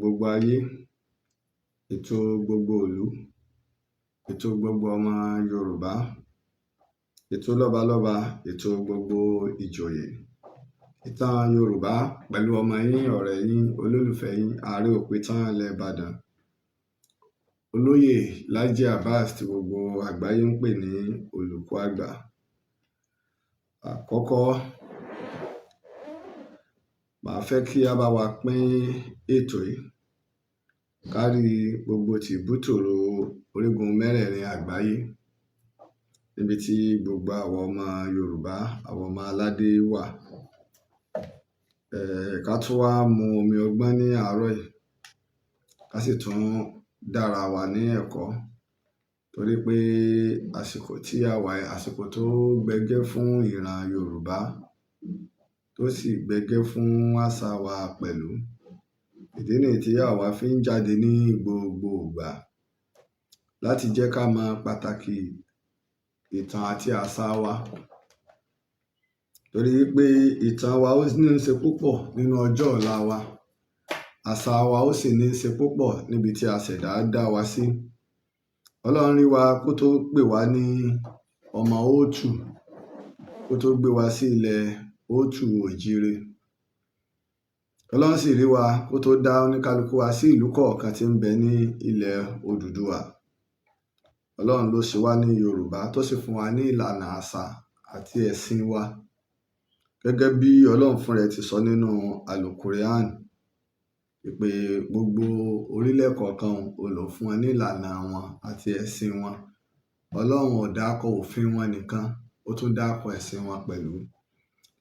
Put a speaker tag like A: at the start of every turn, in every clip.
A: gbogbo ayé, ètò gbogbo ìlú, ètò gbogbo ọmọ Yorùbá, ètò lọ́balọ́ba, ètò gbogbo ìjòyè. Ìtàn Yorùbá pẹ̀lú ọmọ yín, ọ̀rẹ́ yín, olólùfẹ́ yín, Aare òpìtàn ilẹ̀ Ìbàdàn, olóyè Laji Abbas tí gbogbo àgbáyé ń pè ní olùkọ́ àgbà. Àkọ́kọ́, màá fẹ́ kí a bá wa pín ètò yìí kárí gbogbo tìbútòrò orígun mẹ́rẹ̀ẹ̀rin àgbáyé, níbi tí gbogbo àwọn ọmọ Yorùbá, àwọn ọmọ aládé wà. Ká tún wá mu omi ọgbọ́n ní àárọ̀ yìí, ká sì tún dára wa ní ẹ̀kọ́, torí pé àsìkò tí a wà yìí, àsìkò tó gbẹgẹ́ fún ìran Yorùbá, tó sì gbẹgẹ́ fún àṣà wa pẹ̀lú. Ìdí nìyí tí àwa fi ń jáde ní gbogbo ìgbà láti jẹ́ ká mọ pàtàkì ìtàn àti àṣà wa, torí pé ìtàn wa ó ní í ṣe púpọ̀ nínú ọjọ́ ọ̀la wa, àṣà wa ó sì ní í ṣe púpọ̀ níbi tí a ṣẹ̀dá dá wa sí. Ọlọ́run rí wa kó tó pè wá ní ọmọ òòtù, kó tó gbé wa sí ilẹ̀ òòtù òjìire. Ọlọ́run sì rí wa kó tó dá oníkálukú wa sí ìlú kọ̀ọ̀kan tí ń bẹ ní ilẹ̀ Odùduwà. Ọlọ́run ló ṣe wá ní Yorùbá, tó sì fún wa ní ìlànà àṣà àti ẹ̀sìn wa, gẹ́gẹ́ bí Ọlọ́run fún rẹ̀ ti sọ nínú Al-Quran, pé gbogbo orílẹ̀ kọ̀ọ̀kan ó lò fún wọn ní ìlànà wọn àti ẹ̀sìn wọn. Ọlọ́run ò dákọ̀ òfin wọn nìkan, ó tún dákọ̀ ẹ̀sìn wọn pẹ̀lú.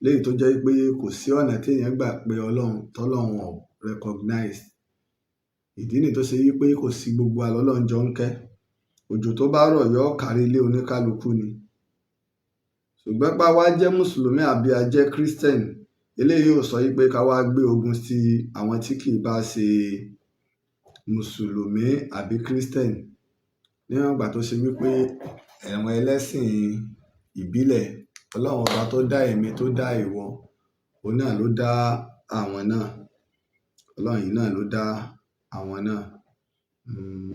A: Léyìí tó jẹ́ pé kò sí ọ̀nà tí èèyàn gbà pé Ọlọ́run tọ́lọ́run ò recognize. Ìdí nìyí tó ṣe yí pé kò sí gbogbo àlọ́lọ́run jọ ń kẹ́. Òjò tó bá rọ̀ yóò kárí ilé oníkálukú ni. Ṣùgbọ́n pa wá jẹ́ Mùsùlùmí àbí a jẹ́ Christian, eléyìí ò sọ yí pé ká wá gbé ogun sí àwọn tí kì í bá ṣe Mùsùlùmí àbí Christian. Níwọ̀n ìgbà tó ṣe wípé ẹ̀wọ̀n ẹlẹ́sìn ìbílẹ̀, Ọlọ́run ọba tó dá èmi, tó dá ìwọ, òun náà ló dá àwọn náà. Ọlọ́run yìí náà ló dá àwọn náà.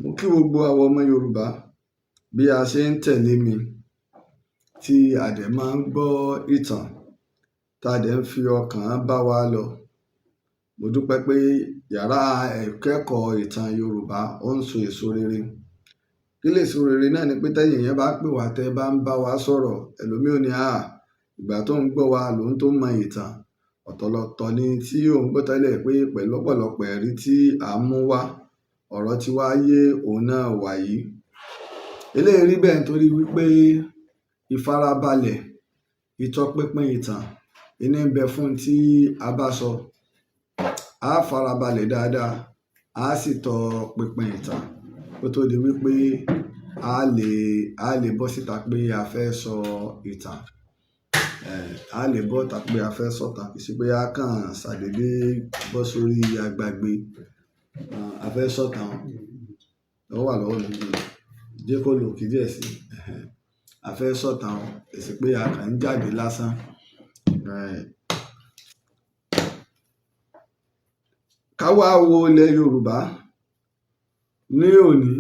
A: Mo kí gbogbo àwọn ọmọ Yorùbá bí a ṣe ń tẹ̀lé mi, tí a dẹ̀ máa ń gbọ́ ìtàn, tá a dẹ̀ ń fi ọkàn bá wa lọ. Mo dúpẹ́ pé yàrá ìkẹ́kọ̀ọ́ ìtàn Yorùbá ó ń so èso rere. Kí lè so rere náà ni pé tẹ́yìn yẹn bá pè wá, tẹ́ bá ń bá wa sọ̀rọ̀, ẹlòmíì ò ní ìgbà tó ń gbọ́ wa lòun tó mọ ìtàn. Ọ̀tọ̀lọ̀tọ̀ ni tí òun gbọ́ tẹ́lẹ̀ pé pẹ̀lú ọ̀pọ̀lọpọ̀ ẹ̀rí tí à ń mú wá, ọ̀rọ̀ tí wá yé òun náà wàyí. Eléyìí rí bẹ́ẹ̀ nítorí wípé ìfarabalẹ̀, ìtọpinpin ìtàn, ìní ń bẹ fún tí a bá sọ. A farabalẹ̀ dáadáa, a sì tọpinpin ìtàn kó tó di wípé a lè bọ́ síta pé a fẹ́ sọ ìtàn. A lè bọ́ ta pé a fẹ́ sọ̀tàn, kì í ṣe pé a kàn ṣàdédé bọ́ sórí agbágbé. A fẹ́ sọ̀tàn, ó wà lọ́wọ́ mi jẹ́ kó lò kí díẹ̀ sí. A fẹ́ sọ̀tàn, kì í ṣe pé a kàn ń jáde lásán. Ká wá wo ilẹ̀ Yorùbá ní òní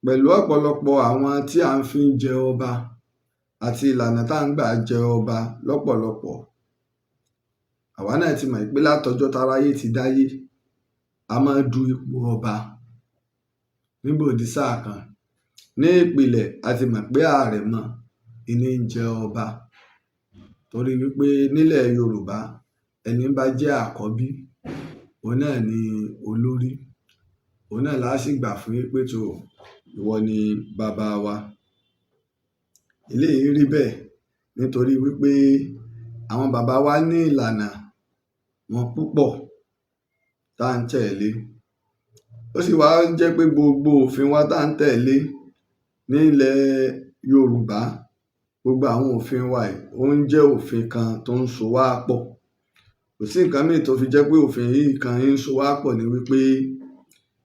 A: pẹ̀lú ọ̀pọ̀lọpọ̀ àwọn tí à ń fi jẹ ọba àti ìlànà tá à ń gbà jẹ ọba lọ́pọ̀lọpọ̀. Àwa náà ti mọ̀ pé látọjọ́ táráyé ti dáyé, a máa du ipò ọba nígbòdì sáà kan. Ní ìpìlẹ̀ a ti mọ̀ pé àrẹ̀mọ ìní ń jẹ ọba, torí wípé nílẹ̀ Yorùbá ẹni bá jẹ́ àkọ́bí, òun náà ni olórí. Òun náà la sì gbà fún pé tó ìwọ ni bàbá wa. Eléyìí rí bẹ́ẹ̀ nítorí wípé àwọn bàbá wa ní ìlànà wọn púpọ̀ tá à ń tẹ̀lé. Ó sì wá jẹ́ pé gbogbo òfin wa tá à ń tẹ̀lé nílẹ̀ Yorùbá, gbogbo àwọn òfin wa yìí ó ń jẹ́ òfin kan tó ń so wá pọ̀. Kò sí nǹkan míì tó fi jẹ́ pé òfin yìí kan ń so wá pọ̀ ni wípé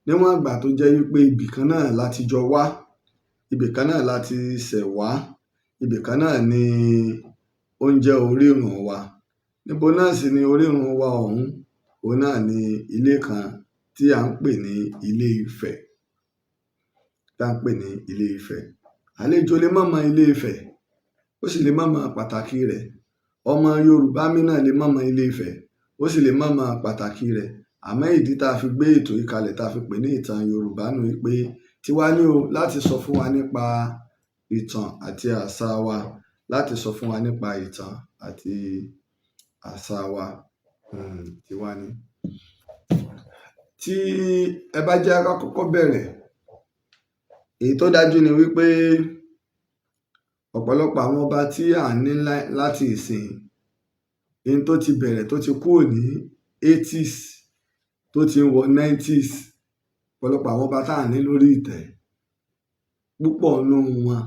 A: níwọ̀n ìgbà tó jẹ́ wípé ibì kan náà láti jọ wá, ibì kan náà láti ṣẹ̀ wá, ibì kan náà ni ó ń jẹ́ orírun wa. Níbo náà sì ni orírun wa ọ̀hún? òun náà ni ilé kan tí à ń pè ní Ilé Ifẹ̀, àlejò lè má mọ Ilé Ifẹ̀, ó sì lè má mọ pàtàkì rẹ̀. Ọmọ Yorùbá mi náà lè má mọ Ilé Ifẹ̀, ó sì lè má mọ pàtàkì rẹ̀. Àmọ́ ìdí tá a fi gbé ètò yìí kalẹ̀ tá a fi pè ní Ìtàn Yorùbá nù pé tiwa ní o láti sọ fún wa nípa ìtàn àti àṣà wa, láti sọ fún wa nípa ìtàn àti àṣà wa. Tiwa ni. Tí ẹ bá jẹ́ ká kọ́kọ́ bẹ̀rẹ̀, èyí tó dájú ni wípé ọ̀pọ̀lọpọ̀ àwọn ọba tí à ń ní láti ìsìn, in tó ti bẹ̀rẹ̀ tó ti kúrò ní 80s tó ti ń wọ 90s, ọ̀pọ̀lọpọ̀ àwọn ọba tá à ń ní lórí ìtẹ́, púpọ̀ nínú wọn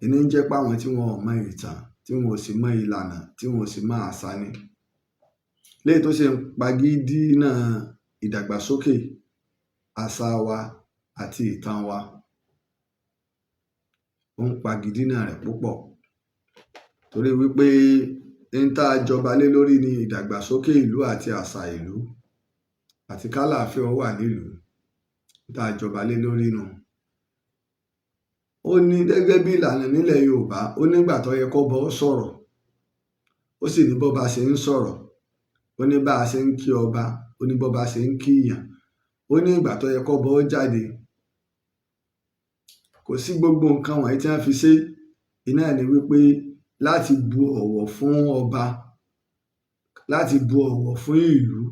A: ìní ń jẹ́ pé àwọn tí wọn ò mọ ìtàn, tí wọn ò sì mọ ìlànà, tí wọn ò sì mọ àṣà ni. Léyìí tó ṣe ń pagídínà ìdàgbàsókè àṣà wa àti ìtàn wa, ó ń pagídínà rẹ̀ púpọ̀. Torí wípé ń tá a jọba lé lórí ni ìdàgbàsókè ìlú àti àṣà ìlú àti kálàáfíà wà nílùú, tá a jọba lé lórí nù. Ó ní gẹ́gẹ́ bí ìlànà nílẹ̀ Yorùbá, ó nígbà tó yẹ kó bọ́ sọ̀rọ̀, ó sì ní bó bá ṣe ń sọ̀rọ̀, ó ní bá a ṣe ń kí ọba, ó ní bó bá ṣe ń kí ìyàn, ó ní ìgbà tó yẹ kó bọ́ jáde. Kò sí gbogbo nǹkan wọ̀nyí tí wọ́n fi ṣe. Iná ni wípé láti bu ọ̀wọ̀ fún ọba, láti bu ọ̀wọ̀ fún ìlú,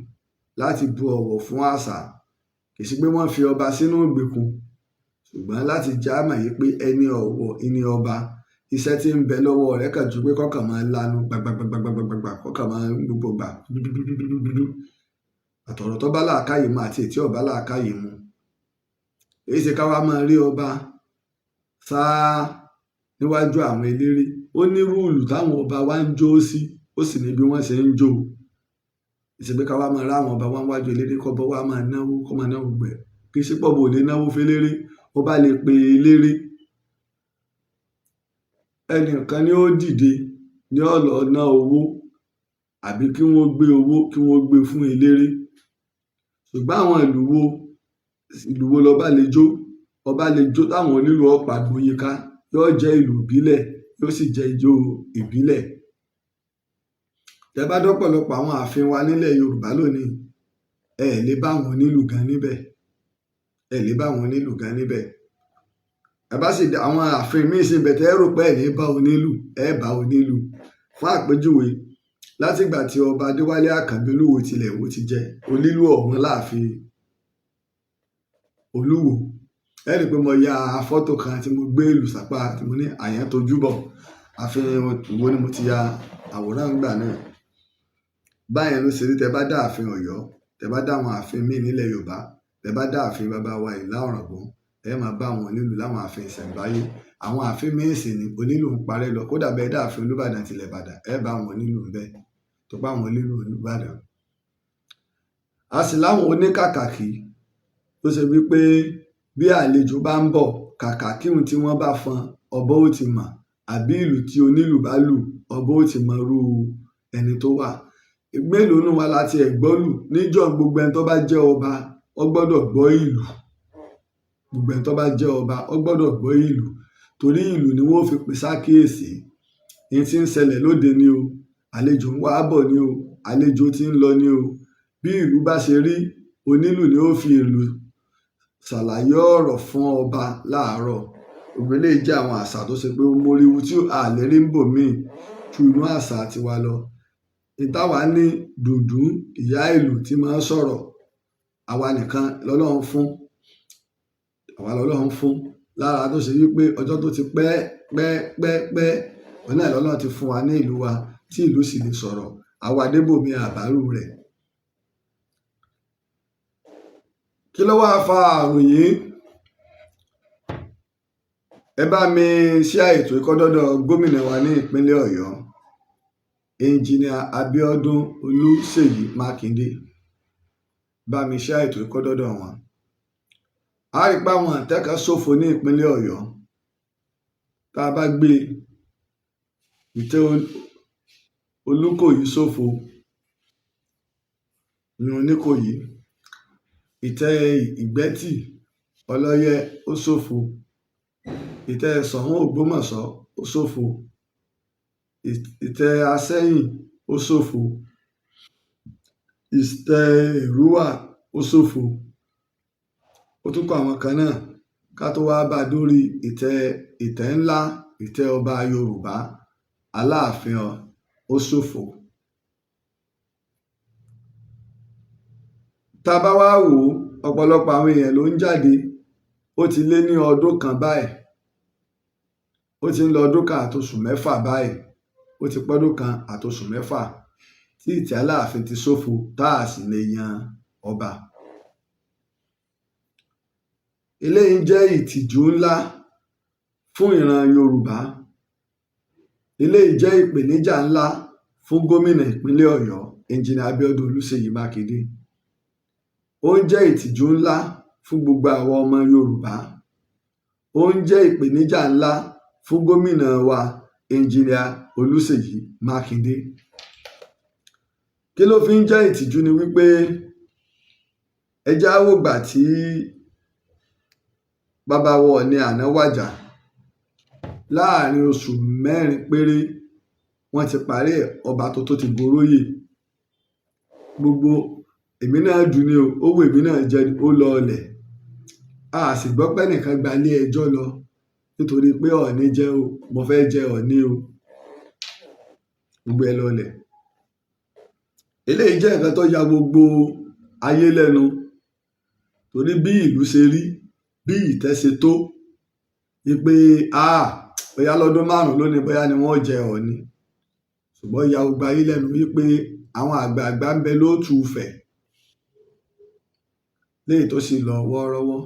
A: láti bu ọ̀wọ̀ fún àṣà. Kì í sí pé wọ́n fi ọba sínú ìgbèkùn, ṣùgbọ́n láti já mọ̀ yí pé ẹni ọ̀wọ̀ ìní ọba, iṣẹ́ tí ń bẹ lọ́wọ́ rẹ̀ kàn ju pé kọ́kàn máa lanu gbagbagbagbagbagba, kọ́kàn máa gbogbo gbà dúdúdúdúdú. Àtọ̀rọ̀ tó bá làákàyè mu àti ètí ọ̀bá làákàyè mu. Èyí ṣe ká wá máa rí ọba sáá níwájú àwọn eléré. Ó ní rúùlù táwọn ọba wa ń jó sí, ó sì ní bí wọ́n ṣe ń jó. Ìṣe pé ká wá máa rá àwọn ọba wa níwájú eléré kọ́ bọ́ wá máa náwó, kọ́ máa náwó gbẹ̀. Kì í ṣe pọ̀ bò lè náwó féléré, ó bá lè pe eléré. Ẹnìkan ni ó dìde ní ọ̀lọ́ ná owó, àbí kí wọ́n gbé owó kí wọ́n gbé fún eléré. Ṣùgbọ́n àwọn ìlú wo lọba lè jó? Ọba lè jó táwọn onílù ọ̀pá gboyèká, yóò jẹ́ ìlú ìbílẹ̀, yóò sì jẹ́ ijó ìbílẹ̀. Tẹ bá dọ́pọ̀lọpọ̀ àwọn ààfin wa nílẹ̀ Yorùbá lónìí, ẹ lè bá àwọn onílù gan níbẹ̀, ẹ lè bá àwọn onílù gan níbẹ̀. Ẹ bá sì àwọn ààfin míì sì bẹ̀ tẹ́ rò pé ẹ lè bá onílù, ẹ bá onílù. Fún àpèjúwe, látìgbà tí ọba Adéwálé Àkànbí Olúwo tilẹ̀ Ìwó ti jẹ, onílù ọ̀hún láàfin Olúwo. Ẹ rí i pé mo ya fọ́tò kan tí mo gbé ìlú sápá tí mo ní àyàn tójú bọ̀. Ààfin Ìwó ni mo ti ya àwòrán ńgbà náà. Báyẹn ló ṣe rí tẹ bá dá ààfin Ọ̀yọ́, tẹ bá dá àwọn ààfin míì nílẹ̀ Yorùbá, tẹ bá dá ààfin bàbá wa Ìlá Ọ̀ràngún, ẹ máa bá àwọn onílù láwọn ààfin ìṣẹ̀ǹbáyé. Àwọn ààfin míì sì ni onílù ń parẹ́ lọ. Kódà bẹ́ẹ̀ dá ààfin Olúbàdàn tilẹ̀ Ìbàdàn, ẹ bá àwọn onílù ń bẹ, tó bá àwọn onílù Olúbàdàn. A sì láwọn oníkàkàkí tó ṣe wípé bí àlejò bá ń bọ̀, kàkàkí tí wọ́n bá fọn, ọba ó ti mọ̀, àbí ìlù tí onílù bá lù, ọba ó ti mọ irú ẹni tó wà. Mélòó nínú wa láti ẹ̀gbọ́ lù níjọ́? Gbogbo ẹni tó bá jẹ́ ọba ó gbọ́dọ̀ gbọ́ ìlù. Gbogbo ẹni tó bá jẹ́ ọba ó gbọ́dọ̀ gbọ́ ìlù, torí ìlù ni wọ́n fi pè sákíyèsí. Èyí tí ń ṣẹlẹ̀ lóde ni o, àlejò ń wá bọ̀ ni o, àlejò tí ń lọ ni o. Bí ìlú bá ṣe rí, onílù ni ó fi ìlù ṣàlàyé ọ̀rọ̀ fún ọba láàárọ̀. Gbogbo eléyìí jẹ́ àwọn àṣà tó ṣe pé ó móríwu tí a lè rí ń bò míì ju inú àṣà tiwa lọ. Ìtawà ní dùndún, ìyá ìlù tí máa ń sọ̀rọ̀, àwa nìkan lọ́lọ́run fún. Àwa lọ́lọ́run fún lára tó ṣe wípé ọjọ́ tó ti pẹ́ ọ̀nà ìlọ́lọ́run ti fún wa ní ìlú wa tí ìlú sì lè sọ̀rọ̀. Àwa débòmí àbárù rẹ̀. Kí ló wá fa àrùn yìí? Ẹ bá mi share ètò ìkọ́dọ́dọ̀ gómìnà wa ní ìpínlẹ̀ Ọ̀yọ́, Engineer Abiodun Olúṣèyí Mákindé. Bá mi share ètò ìkọ́dọ́dọ̀ wọn. A rí pé àwọn àtẹ́kà ṣòfò ní ìpínlẹ̀ Ọ̀yọ́. Tá a bá gbé Ite Olúkòyí ṣòfò, ní Oníkòyí, ìtẹ́ Ìgbẹ́tì Ọlọ́yẹ ó ṣòfò, ìtẹ́ Ṣọ̀ún Ògbómọ̀ṣọ́ ó ṣòfò, ìtẹ́ Asẹ́yìn ó ṣòfò, ìtẹ́ Èrúwà ó ṣòfò. Ó tún kọ àwọn kan náà ká tó wá bá dórí ìtẹ́ ńlá, ìtẹ́ ọba Yorùbá Aláàfin ó ṣòfò. Tá a bá wá wò ó, ọ̀pọ̀lọpọ̀ àwọn èèyàn ló ń jáde. Ó ti lé ní ọdún kan báyìí, ó ti ń lọ ọdún kan àtoṣù mẹ́fà báyìí, ó ti pọ́dún kan àtoṣù mẹ́fà tí ìtẹ́ Aláàfin ti ṣòfò tá a sì lè yan ọba. Eléyìí jẹ́ ìtìjú ńlá fún ìran Yorùbá. Eléyìí jẹ́ ìpèníjà ńlá fún gómìnà ìpínlẹ̀ Ọ̀yọ́ Engineer Abiodun Olúṣèyí Mákindé. Ó ń jẹ́ ìtìjú ńlá fún gbogbo àwọn ọmọ Yorùbá. Ó ń jẹ́ ìpèníjà ńlá fún gómìnà wa Engineer Olúṣèyí Mákindé. Kí ló fi ń jẹ́ ìtìjú ni wípé ẹ já wò gbà tí bàbá wa Ọọ̀ni àná wàjà, láàrin oṣù mẹ́rin péré wọ́n ti parí ẹ̀, ọba tuntun ti goróyè. Gbogbo èmi náà dùn ní o, owó èmi náà jẹ ó lọ ọlẹ̀. A sì gbọ́ pé nìkan gba ilé ẹjọ́ lọ nítorí pé Ọọ̀ni jẹ́ o, mo fẹ́ jẹ Ọọ̀ni o. Gbogbo ẹ lọ ọlẹ̀. Eléyìí jẹ́ nǹkan tó ya gbogbo ayé lẹ́nu torí bí ìlú ṣe rí, bí ìtẹ́ ṣe tó, wípé bóyá lọ́dún márùn-ún lónìí bóyá ni wọ́n jẹ Ọọ̀ni. Ṣùgbọ́n ya gbogbo ayé lẹ́nu wípé àwọn àgbààgbà ń bẹ lóòtú Ifẹ̀, léyìí tó sì lọ wọ́ọ́rọ́wọ́.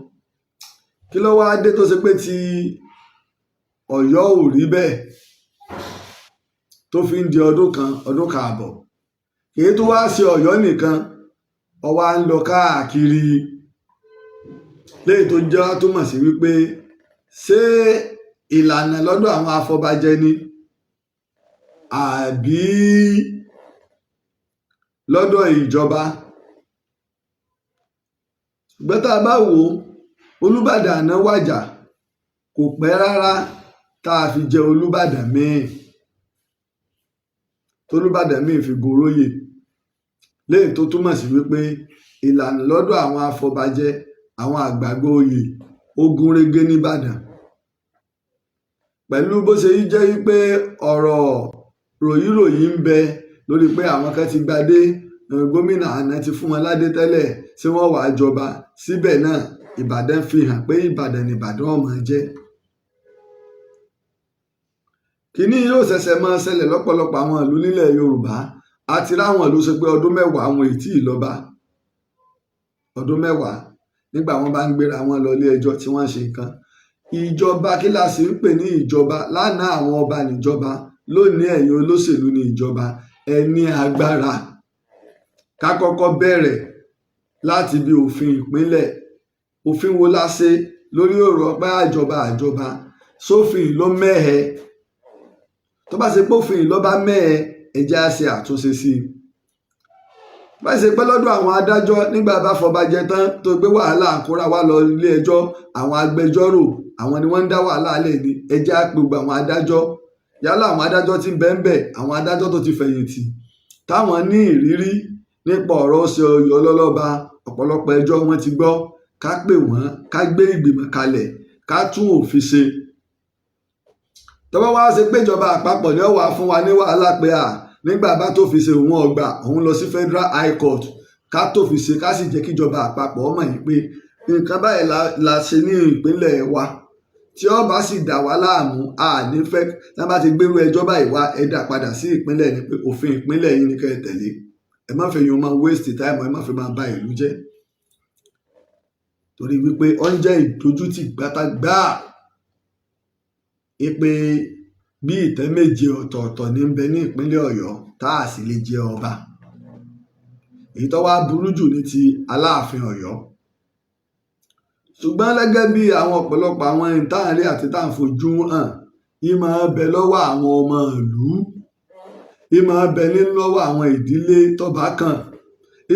A: Kí ló wá dé tó ṣe pé ti Ọ̀yọ́ ò rí bẹ́ẹ̀ tó fi ń di ọdún kan ààbọ̀? Kìí tó wá ṣe Ọ̀yọ́ nìkan, ó wá ń lọ káàkiri, léyìí tó jẹ́ tó mọ̀ sí wípé ṣé ìlànà lọ́dọ̀ àwọn afọbajẹ ni àbí lọ́dọ̀ ìjọba? Ṣùgbọ́n tá a bá wò ó, Olúbàdàn àná wàjà kò pẹ́ rárá tá a fi jẹ Olúbàdàn míì, tólúbàdàn míì fi goróyè, léyìí tó túmọ̀ sí wípé ìlànà lọ́dọ̀ àwọn afọbajẹ, àwọn àgbààgbà oyè ó gún régé nìbàdàn. Pẹ̀lú bó ṣe jẹ́ wípé ọ̀rọ̀ ròyìnròyìn ń bẹ lórí pé àwọn kan ti gbadé, gómìnà àná ti fún wọn ládé tẹ́lẹ̀, tí wọ́n wàá jọba. Síbẹ̀ náà Ìbàdàn fi hàn pé Ìbàdàn ni Ìbàdàn ọmọ jẹ́. Kínní yóò ṣẹ̀ṣẹ̀ máa ṣẹlẹ̀ lọ́pọ̀lọpọ̀ àwọn ìlú nílẹ̀ Yorùbá. A ti ráwọn ìlú ṣe pé ọdún mẹ́wàá àwọn ètí ìlọ́ba, ọdún mẹ́wàá nígbà wọn bá ń gbéra wọn lọ ilé ẹjọ́ tí wọ́n ṣe nǹkan. Ìjọba kí la sì ń pè ní ìjọba? Lánàá àwọn ọba níjọba, lónìí ẹ̀yin olóṣèlú ní ìjọba. Ẹ ní agbára. Ká kọ́kọ́ bẹ̀rẹ̀ láti bí òfin ìpínlẹ̀. Òfin wo la ṣe lórí ọ̀rọ̀ pé àjọba? Sófin ló mẹ́hẹ. Tó bá ṣe pé òfin ló bá mẹ́hẹ, ẹ jẹ́ á ṣe àtúnṣe sí i. Bá ṣe pé lọ́dọ̀ àwọn adájọ́ nígbà bá fọbajẹ tán tó gbé wàhálà àkúrà wá lọ ilé ẹjọ́, àwọn agbẹjọ́rò àwọn ni wọ́n ń dá wàhálà lẹ̀ ní. Ẹ jẹ́ á pe gbogbo àwọn adájọ́, yálà àwọn adájọ́ tí ń bẹ ń bẹ̀, àwọn adájọ́ tó ti fẹ̀yìntì, táwọn ní ìrírí nípa ọ̀rọ̀ ṣe oyè ọlọ́lọ́ba, ọ̀pọ̀lọpọ̀ ẹjọ́ wọn ti gbọ́. Ká pè wọ́n, ká gbé ìgbìmọ̀ kalẹ̀, ká tún òfin ṣe. Tó bá wá ṣe pé ìjọba àpapọ̀ ni ó wà fún wa ní wàhálà pé nígbà bá tó fi ṣe òun ọgbà, òun lọ sí Federal High Court, ká tó fi ṣe, ká sì jẹ́ kí ìjọba àpapọ̀ mọ̀ yìí pé nǹkan báyìí la ṣe ní ìpínlẹ̀ wa. Tí ó bá sì dà wá láàmú, a ní fẹ́ tí wọ́n bá ti gbérú ẹjọ́ báyìí wá, ẹ dá padà sí ìpínlẹ̀ ni pé òfin ìpínlẹ̀ yìí ni kẹ́ ẹ tẹ̀lé. Ẹ má fẹ́ yín máa waste time, ẹ má fẹ́ máa ba ìlú jẹ́. Torí wípé ó ń jẹ́ ìdójútì gbátagbá pé bí ìtẹ́ méje ọ̀tọ̀ọ̀tọ̀ ní ń bẹ ní ìpínlẹ̀ Ọ̀yọ́ tá a sì lè jẹ ọba. Èyí tó wá burú jù ní ti Aláàfin Ọ̀yọ́. Ṣùgbọ́n gẹ́gẹ́ bí àwọn ọ̀pọ̀lọpọ̀ àwọn ìtànrí àti tàǹfojú hàn, yìí máa bẹ lọ́wọ́ àwọn ọmọ ìlú, yìí máa bẹ lọ́wọ́ àwọn ìdílé tó bá kàn,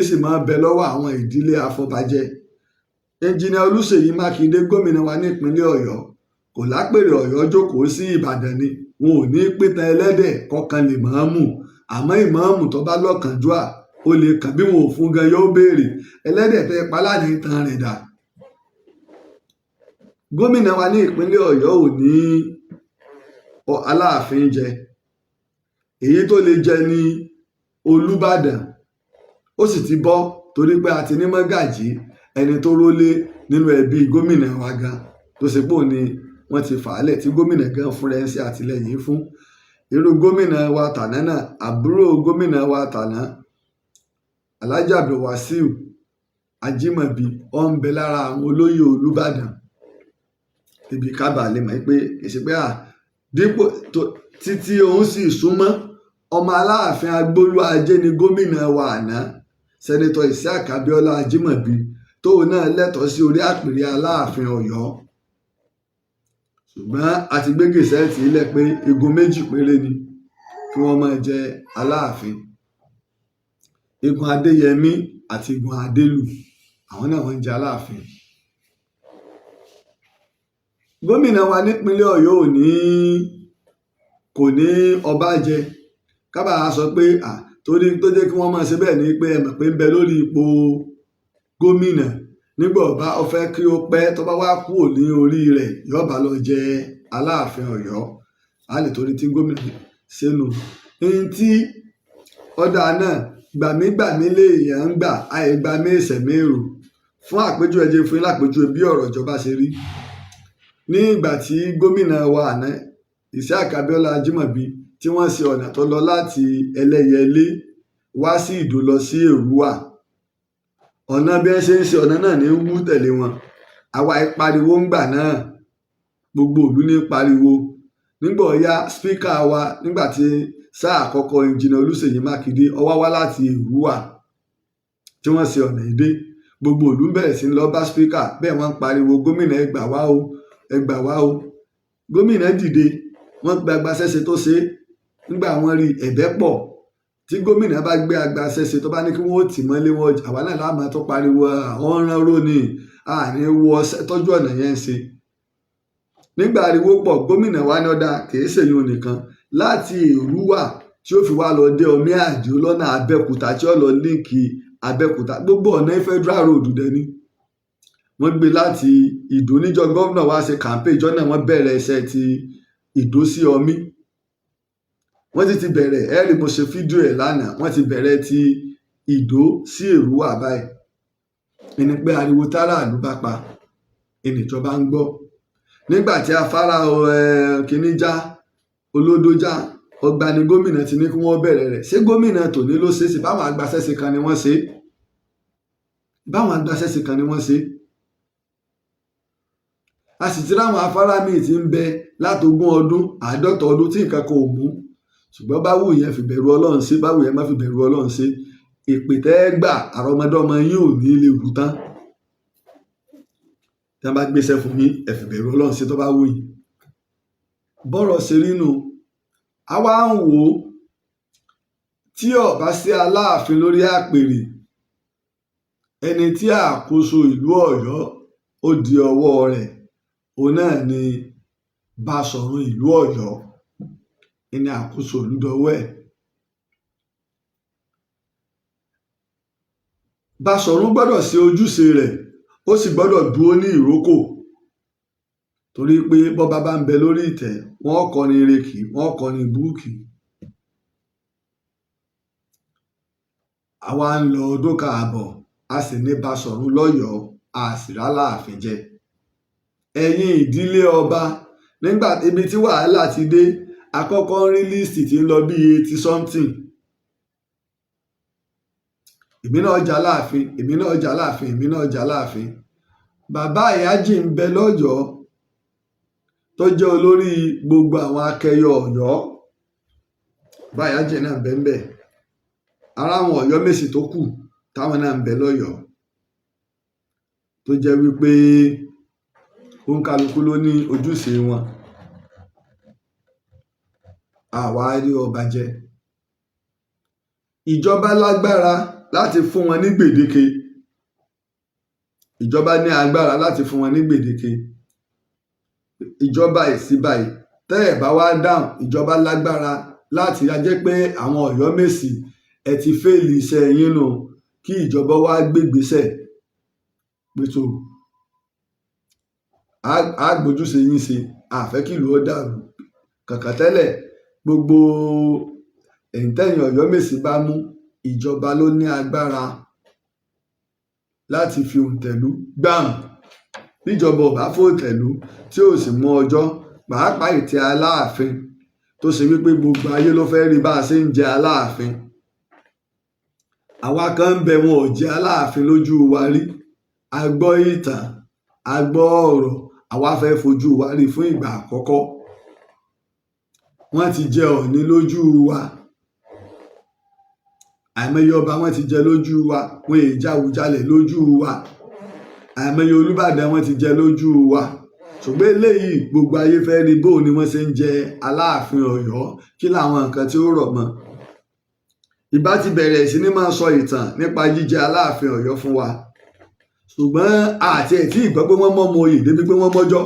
A: sì máa bẹ lọ́wọ́ àwọn ìdílé afọbajẹ. ẹnjìnìà Olúṣèyí Mákindé gómìnà wa ní ìpínlẹ̀ Ọ̀yọ́ kò lápèrè Ọ̀yọ́ jókòó sí Ìbàdàn ni wọn ò ní pìtàn ẹlẹ́dẹ̀ kọkàn lè máàmù àmọ́ ìmáàmù tó bá lọ́kànjúà ó lè kàn bí wọn ò fún gan yóò béèrè ẹlẹ́dẹ̀ tẹ́ pa láti tan rẹ̀ dà. gómìnà wa ní ìpínlẹ̀ Ọ̀yọ́ ò ní Aláàfin jẹ èyí tó lè jẹ ní Olúbàdàn ó sì ti bọ́ torí pé a ti ní mọ́gàjí ẹni tó rólé nínú ẹbí gómìnà wa gan tó ṣe pò ní wọ́n ti fà á lẹ̀ tí gómìnà gan fúnra ẹ̀ ń ṣe àtìlẹ́yìn fún. irú gómìnà wa tàná náà àbúrò gómìnà wa tàná Alhaji Abdulwasiu Ajímọ̀bí ó ń bẹ lára àwọn olóyè Olúbàdàn ibi kábà lè mọ̀ pé kì í ṣe pé dípò títí òun sì súnmọ́ ọmọ Aláàfin Agbólú Ajé ni gómìnà wa àná sẹ́nitọ́ Isiaq Abíọ́lá Ajímọ̀bí tóun náà lẹ́tọ̀ọ́ sí orí àpèrè Aláàfin Ọ̀yọ́ ṣùgbọ́n a ti gbé gèsẹ́ẹ̀tì ilẹ̀ pé igun méjì péré ni kí wọ́n máa jẹ Aláàfin igun Adéyẹmí àti igun Adélù àwọn náà wọ́n ń jẹ Aláàfin. gómìnà wa nípínlẹ̀ Ọ̀yọ́ kò ní ọba jẹ kábàá sọ pé torí tó jẹ́ kí wọ́n máa ṣe bẹ́ẹ̀ ni pé ẹ mọ̀ pé ń bẹ lórí ipò gómìnà nígbà ọba ó fẹ́ kí ó pẹ́ tó bá wá kúrò ní orí rẹ̀ yóò bá lọ jẹ Aláàfin Ọ̀yọ́ á lè torí tí gómìnà sínú ní tí ọ̀dà náà gbàmígbàmí léèyàn ń gbà àìgbàmí ìṣẹ̀mẹ́rù fún àpéjúwe jẹ́ fún lápéjúwe bí ọ̀rọ̀ ìjọba ṣe rí ní ìgbà tí gómìnà wa àná Isiaq Abíọ́lá Ajímọ̀bí tí wọ́n ṣe ọ̀nà tó lọ láti Ẹlẹ́yẹlé wá sí Ìdó lọ sí Èrúwà ọ̀nà bí wọ́n ṣe ń ṣe ọ̀nà náà ní wú tẹ̀lé wọn àwa ìpariwo ń gbà náà gbogbo ìlú ní pariwo nígbà ọ̀yá spíkà wa nígbà tí sáà àkọ́kọ́ ẹnjìnìà Olúṣèyí Mákindé ó wá láti Èrúwà tí wọ́n ṣe ọ̀nà ìdé gbogbo ìlú bẹ̀rẹ̀ sí lọ bá spíkà bẹ́ẹ̀ wọ́n ń pariwo gómìnà ẹ gbà wá o ẹ gbà wá o gómìnà dìde wọ́n gba agbaṣẹ́ṣe tó ṣe nígbà wọ́n rí ẹ̀bẹ̀ pọ̀ tí gómìnà bá gbé agbaṣẹ́ṣe tó bá ní kí wọ́n tì mọ́lé wọn àwa náà láàmú tó pariwo àwọn ọ̀ràn rónì àárín wọ tọ́jú ọ̀nà yẹn ń ṣe nígbà ariwo pọ̀ gómìnà wa ní ọ̀dà kìí ṣèyún nìkan láti Èrúwà tí ó fi wá lọ dé Ọmí Àdìó lọ́nà Abẹ́òkúta tí ó lọ líǹkì Abẹ́òkúta gbogbo ọ̀nà Federal Road dẹni wọ́n gbé láti Ìdó níjọ́ gómìnà wa ṣe campaign ìjọ náà wọ́n bẹ̀rẹ̀ iṣẹ́ ti Ìdó sí Ọmí wọ́n ti bẹ̀rẹ̀ ẹ̀rí mo ṣe fídíò ẹ̀ lánàá wọ́n ti bẹ̀rẹ̀ ti Ìdó sí Èrúwà báyìí ẹni pé ariwo táràlú bá pa ẹnìjọba ń gbọ́ nígbà tí afárá kìíní já olódó já ọgbà ni gómìnà ti ní kí wọ́n bẹ̀rẹ̀ rẹ̀ ṣé gómìnà tòní ló ṣe é sí báwọn agbaṣẹ́ṣe kan ni wọ́n ṣe a sì ti ráwọn afárá míì tí ń bẹ látogún ọdún 50 ọdún tí nǹkan kan ò mú ṣùgbọ́n báwo yẹn fi bẹ̀rù Ọlọ́run ṣe báwo yẹn má fi bẹ̀rù Ọlọ́run ṣe èpè tẹ́ gbà àrọ́mọdọ́mọ yín ò ní lè wù tán tí wọ́n bá gbéṣẹ́ fún yín ẹ fi bẹ̀rù Ọlọ́run ṣe tó bá wù yín bọ́rọ̀ ṣe rí nù àwa ń wò ó tí ọba sí Aláàfin lórí àpèrè ẹni tí àkóso ìlú Ọ̀yọ́ ó di ọwọ́ rẹ̀ òun náà ni Báṣọ̀run ìlú Ọ̀yọ́ ẹni àkóso olùdọwọ́ ẹ̀ Báṣọ̀run gbọ́dọ̀ ṣe ojúṣe rẹ̀ ó sì gbọ́dọ̀ dúró ní ìrókò torí pé bọ́ba bá ń bẹ lórí ìtẹ́ wọ́n kọrin erékì wọ́n kọrin búùkì àwa ń lọ ọdún káàbọ̀ a sì ní Báṣọ̀run lọ́yọ̀ọ́ a sì r'Aláàfin jẹ ẹ̀yin ìdílé ọba nígbà ibi tí wàhálà ti dé àkọ́kọ́ ń rí líìsì tí ń lọ bí 80 something èmi náà jà láàfin èmi náà jà láàfin èmi náà jà láàfin bàbá ìyájì ń bẹ lọ́yọ̀ọ́ tó jẹ́ olórí gbogbo àwọn akẹyọ Ọ̀yọ́ bàbá ìyájì náà bẹ ń bẹ ara àwọn Ọ̀yọ́ Mèsì tó kù táwọn náà ń bẹ lọ́yọ̀ọ́ tó jẹ́ wípé òǹkàlùkù ló ní ojúṣe wọn àwa rí ọba jẹ ìjọba lágbára láti fún wọn ní gbèdéke. Ìjọba ní agbára láti fún wọn ní gbèdéke. Ìjọba ìsí báyìí tẹ́ ẹ̀ bá wá dáhùn, ìjọba lágbára láti jẹ́ pé àwọn Ọ̀yọ́mèsì ẹ ti fẹ́ẹ̀lì iṣẹ́ yín nù, kí ìjọba wá gbégbésẹ̀ pẹ̀tù àgbójúṣe yín ṣe, àfẹ́ kí ìlú ó dàrú. Kàkà tẹ́lẹ̀ gbogbo ẹ̀yìn Ọ̀yọ́mèsì bá mú, ìjọba ló ní agbára láti fi òǹtẹ̀lú gbàm. Níjọba ò bá fòǹtẹ̀lú tí ò sì mú ọjọ́, pàápàá ìtẹ́ Aláàfin tó ṣe wípé gbogbo ayé ló fẹ́ rí bá a ṣe ń jẹ Aláàfin. Àwa kan ń bẹ wọn ò jẹ Aláàfin lójú wa rí. A gbọ́ ìtàn, a gbọ́ ọ̀rọ̀, àwa fẹ́ fojú wa rí fún ìgbà àkọ́kọ́. Wọ́n ti jẹ Ọọ̀ni lójú wa. Àìmọye ọba wọn ti jẹ lójú wa, wọn èyí jáwùjalè lójú wa. Àìmọye Olúbàdàn wọn ti jẹ lójú wa. Ṣùgbọ́n eléyìí gbogbo ayé fẹ́ rí bó ni wọ́n ṣe ń jẹ Aláàfin Ọ̀yọ́, kí làwọn nǹkan tí ó rọ̀ mọ́. Ìbá ti bẹ̀rẹ̀ sí ní máa sọ ìtàn nípa jíjẹ Aláàfin Ọ̀yọ́ fún wa. Ṣùgbọ́n àti ẹ̀ tí ìgbọ́ pé wọ́n mọ́ oyè débi pé wọ́n mọ́jọ́.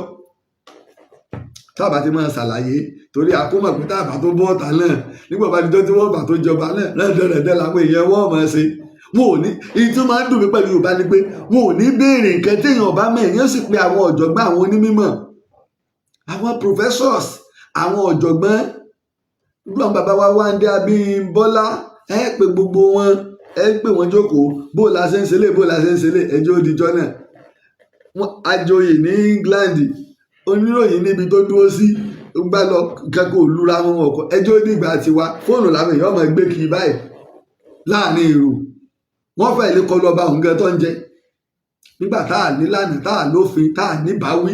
A: Tábà ti máa ṣàlàyé torí àkómọ̀ pé tábà tó bọ́ ọ̀tá náà nígbà bá dijọ́ tí wọ́n bà tó jọba náà rẹ́dẹ̀rẹ́dẹ́ làwọn èèyàn wọ́n máa ṣe. Wọn ò ní, èyí tó máa ń dùn mí pẹ̀lú Yorùbá ni pé wọn ò ní béèrè nǹkan téèyàn bá mọ̀, èèyàn sì pé àwọn ọ̀jọ̀gbọ́n, àwọn onímọ̀, àwọn professors, àwọn ọ̀jọ̀gbọ́n. Gbogbo àwọn bàbá wa Wándé Abímbọ́lá, ẹ pé gbogbo wọn, ẹ pé wọn jókòó, bó la ṣe ń ṣe lé, bó la ṣe ń ṣe lé, ẹjọ́ òdìjọ́ náà. Ajoyè ní England, oníròyìn níbi tó dúró sí gbá lọ kẹ́kọ̀ọ́ olúra wọn ọkọ̀, ẹjọ́ nígbà tiwa fóònù làwọn èèyàn máa gbé kiri báyìí láàrin èrò. Wọ́n fẹ́ lè kọlu ọba òun gan tó ń jẹ nígbà tá à nílànà, tá à lófin, tá à níbáwí.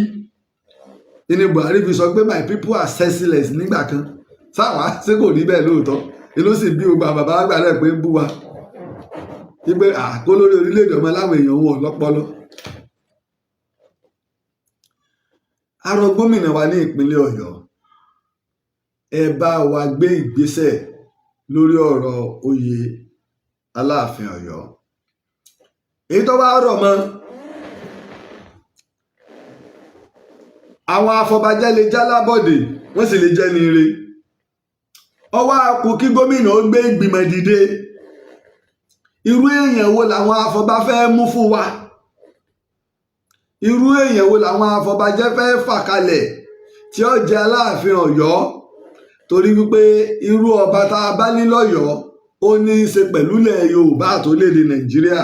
A: Ní Buhari fi sọ pé my people are senseless nígbà kan. Sáwà ṣé kò rí bẹ́ẹ̀ lóòótọ́? Inú sì bí gbogbo àwọn bàbá àgbà rẹ̀ pé ń bú wa wípé àkó lórí orílẹ̀-èdè ọmọ láwọn èèyàn wọn lọ́pọlọ. A rọ gómìnà wa ní ìpínlẹ̀ Ọ̀yọ́, ẹ bá wa gbé ìgbésẹ̀ lórí ọ̀rọ̀ oyè Aláàfin Ọ̀yọ́. Èyí tó bá rọ̀ mọ́, àwọn afọbajẹ lè jálábọ̀dé, wọ́n sì lè jẹ́ ní ire. Ọwọ́ àkú kí gómìnà ó gbé ìgbìmọ̀ dìde. Irú èèyàn wo làwọn afọba fẹ́ mú fún wa? Irú èèyàn wo làwọn afọbajẹ fẹ́ fà kalẹ̀ tí ó jẹ Aláàfin Ọ̀yọ́? Torí wípé irú ọba tá a bá ní lọ́yọ̀ọ́ ó ní í ṣe pẹ̀lú ilẹ̀ Yorùbá àtòlédè Nàìjíríà.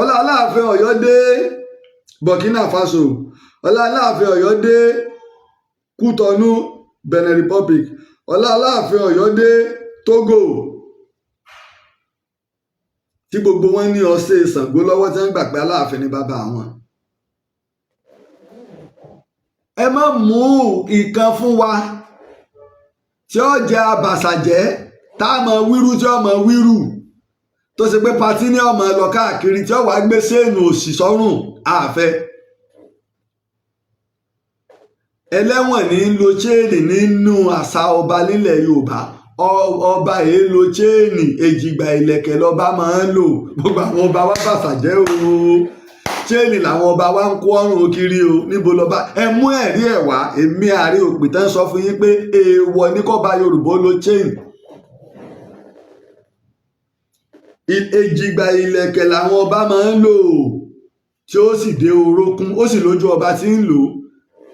A: Ọlá Aláàfin Ọ̀yọ́ dé Burkina Faso, ọlá Aláàfin Ọ̀yọ́ dé Kútọnú Benin Republic, ọlá Aláàfin Ọ̀yọ́ dé Togo, tí gbogbo wọn ní ọ̀sẹ̀ Ṣàngó lọ́wọ́ tí wọ́n gbà pé Aláàfin ni bàbá wọn. Ẹ má mú ìkan fún wa tí ó jẹ abàṣàjẹ́ tá a mọ wíru tí ó mọ wíru tó ṣe pé patí ní ọmọ lọ káàkiri tí ó wàá gbé séènù òṣì sọ́rùn àfẹ́. Ẹlẹ́wọ̀n ní lo chéènì nínú àṣà ọba nílẹ̀ Yorùbá. Ọba èé lo chéènì, èjìgbà ìlẹ̀kẹ̀ lọ́ba máa ń lò. Gbogbo àwọn ọba wa bàṣàjẹ́ o, chéènì làwọn ọba wa ń kó ọrùn kiri o. Níbo lọ́ba? Ẹ mú ẹ̀rí ẹ̀ wá. Èmi Ààrẹ Òpìtàn sọ fún yín pé èèwọ̀ ní kọ́ba Yorùbá lo chéènì. Èjìgbà ìlẹ̀kẹ̀ làwọn ọba máa ń lò tí ó sì dé orúnkún, ó sì lójú ọba tí ń lò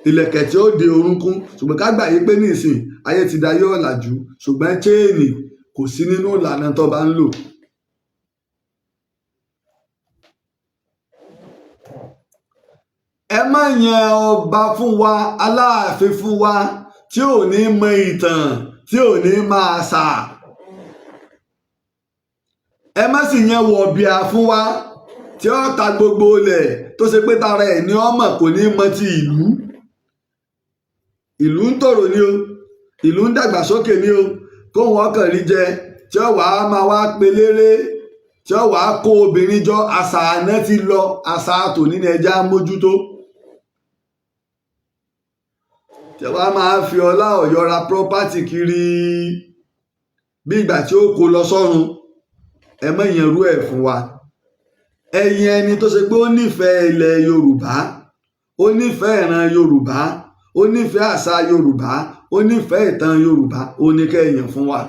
A: ìlẹ̀kẹ̀ tí ó dé orúnkún. Ṣùgbọ́n ká gbà yí pé nísìn ayé ti dayé ọ̀làjú, ṣùgbọ́n chéènì kò sí nínú ìlànà tó bá ń lò. Ẹ má yan ọba fún wa, Aláàfin fún wa tí ò ní mọ ìtàn, tí ò ní máa àṣà. Ẹ má sì yan wọ̀bìà fún wa tí ó ta gbogbo ilẹ̀ tó ṣe pé tara ẹ̀ ní ọmọ kò ní mọ ti ìlú. Ìlú ń tòrò ní o, ìlú ń dàgbàsókè ní o, kó wọn kàn rí jẹ tí ó wàá máa wá pelére, tí ó wàá kó obìnrin jọ. Àṣà àná ti lọ, àṣà tòní ni ẹja mójútó. Tí wàá máa fi ọlá Ọ̀yọ́ ra property kiri bí ìgbà tí ó kó lọ sọ́run. ẹ má yanrú ẹ̀ fún wa. Ẹ̀yin ẹni tó ṣe pé ó nífẹ̀ẹ́ ilẹ̀ Yorùbá, ó nífẹ̀ẹ́ ìran Yorùbá, ó nífẹ̀ẹ́ àṣà Yorùbá, ó nífẹ̀ẹ́ ìtàn Yorùbá, ó ní kẹ́ ẹ yàn fún wa.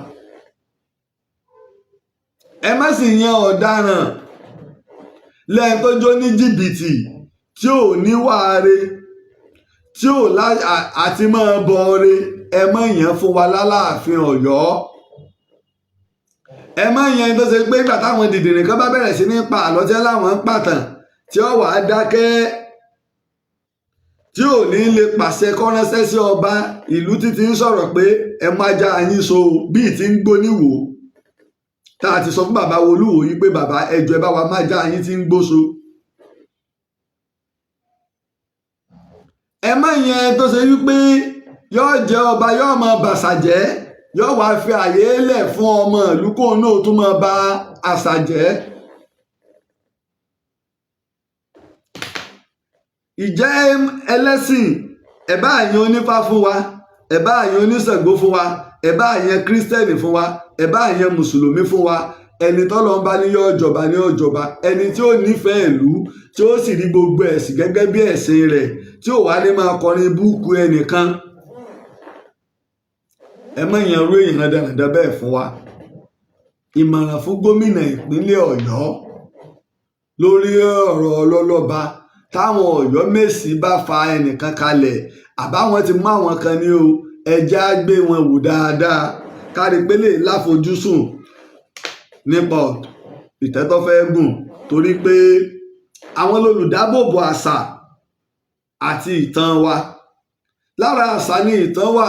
A: Ẹ má sì yan ọ̀daràn lẹ́yìn tó jó ní jìbìtì tí ò níwàáre, tí ò àti máa bọ̀ọ̀re. Ẹ má yàn fún wa láláàfin Ọ̀yọ́. Ẹ má yan tó ṣe pé ìgbà táwọn dìdìrín kan bá bẹ̀rẹ̀ sí ní pa àlọ́ tí láwọn ń pàtàn tí ó wàá dákẹ́, tí ò ní lè pàṣẹ kọ́ránṣẹ́ sí ọba ìlú títí ń sọ̀rọ̀ pé ẹ má já yín so bíi ti ń gbóníwò tá a ti sọ fún bàbá Olúwo yìí pé bàbá ẹjọ́ ẹ bá wa má já yín tí ń gbóso. Ẹ má yan tó ṣe wípé yóò jẹ ọba, yóò máa bàṣà jẹ́, yóò wá fi àyè lẹ̀ fún ọmọ ìlú kó náà tún máa ba àṣà jẹ́. Ìjẹ́ ẹlẹ́sìn, ẹ bá yan onífá fún wa, ẹ bá yan oníṣàngó fún wa, ẹ bá yan kírísítẹ́nì fún wa, ẹ bá yan mùsùlùmí fún wa. Ẹni tọ́lọ́run bá ní yóò jọba ní yóò jọba. Ẹni tí ó nífẹ̀ẹ́ ìlú, tí ó sì rí gbogbo ẹ̀sìn gẹ́gẹ́ bí ẹ̀sìn rẹ̀, tí ò wá ní máa kọrin búùkù ẹnìkan. Ẹ má yan irú èèyàn dandan bẹ́ẹ̀ fún wa. Ìmọ̀ràn fún gómìnà ìpínlẹ̀ Ọ̀yọ́ lórí ọ̀rọ̀ ọlọ́lọ́ba, táwọn Ọ̀yọ́ Mèsì bá fa ẹnìkan kalẹ̀, àbáwọn ti mú àwọn kan ní o, ẹja gbé wọn wò dáadáa, kárí pé lè láfojúsùn nípa ìtẹ́tọ́ fẹ́ gùn, torí pé àwọn olùdábòbò àṣà àti ìtàn wa. Lára àṣà ni ìtàn wà,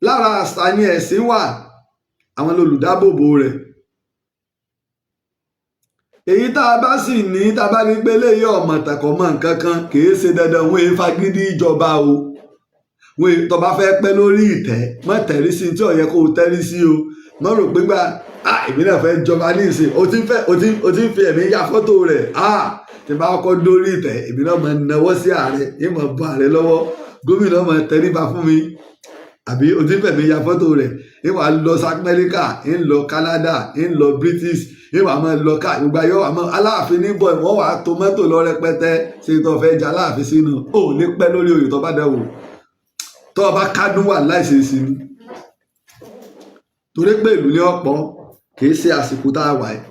A: lára àṣà ni ẹ̀sìn wà, àwọn olùdábòbò rẹ̀. Èyí tá a bá sì ní, tá a bá ní pé léyìí ọmọ tẹ̀kọ̀ mọ́ nǹkan kan, kìí ṣe dandan wọn èé fagídí ìjọba o. Wọn tó bá fẹ́ pẹ́ lórí ìtẹ́, má tẹ̀rí sí tí ó yẹ kó o tẹ́rí sí o. Má rò pé gbà èmi náà fẹ́ jọba ní ìsìn, o ti ń fi ẹ̀mí ya fọ́tò rẹ̀. Tí bá kọ́kọ́ dórí ìtẹ́, èmi náà máa nawọ́ sí ààrẹ, yín máa bọ ààrẹ lọ́wọ́, gómìnà máa tẹríba fún mi. Àbí o ti ń fẹ̀mí ya fọ́tò rẹ̀, yín wàá lọ sí Amẹ́ríkà, yín lọ Canada, yín lọ British, yín wàá máa lọ ká gbogbo ayọ́ àmọ́ Aláàfin níbọ̀ wọ́n wàá to mọ́tò lọ rẹpẹtẹ ṣe tó fẹ́ jẹ Aláàfin sínú. Ò ní pẹ́ lórí oyè tó bá dẹ̀wò, tó bá kádùn wà láìsí sínú. Torí pé ìlú ní ọ̀pọ̀ kìí ṣe àsìkò tá a wà yìí.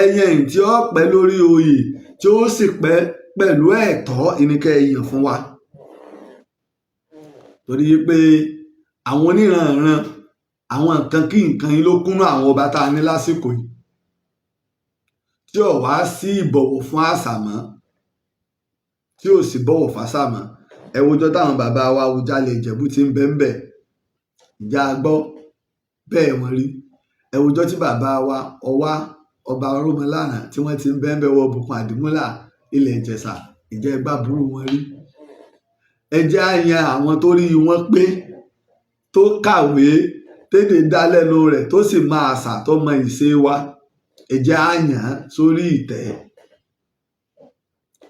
A: Ẹyẹ tí ó pẹ́ lórí oyè tí ó sì pẹ́ pẹ̀lú ẹ̀tọ́ ìníkẹ́ èèyàn fún wa. Torí pé àwọn oníranran, àwọn nǹkan kí nǹkan yìí ló kúnnú àwọn ọba tá a ní lásìkò yìí, tí ò wá sí ìbọ̀wọ̀ fún àṣà mọ́, tí ò sì bọ̀wọ̀ fàṣà mọ́. Ẹ wojọ́ táwọn bàbá wa Awùjalẹ̀ Ìjẹ̀bú ti ń bẹ́ńbẹ́, ìjà gbọ́ bẹ́ẹ̀ wọ́n rí. Ẹ wojọ́ tí bàbá wa Ọwá ọba Ọ̀rúnmọlànà tí wọ́n ti ń bẹ́ńbẹ́ wọ Bùkún Àdìmúlà ilẹ̀ Ìjẹ̀ṣà, ìjẹ́ ẹgbà burú wọn rí. Ẹ jẹ́ á yan àwọn tó rí wọn pé, tó kàwé, tédè dá lẹ́nu rẹ̀, tó sì mọ àṣà tó mọ ìṣe wa. Ẹ jẹ́ á yàn án sórí ìtẹ́.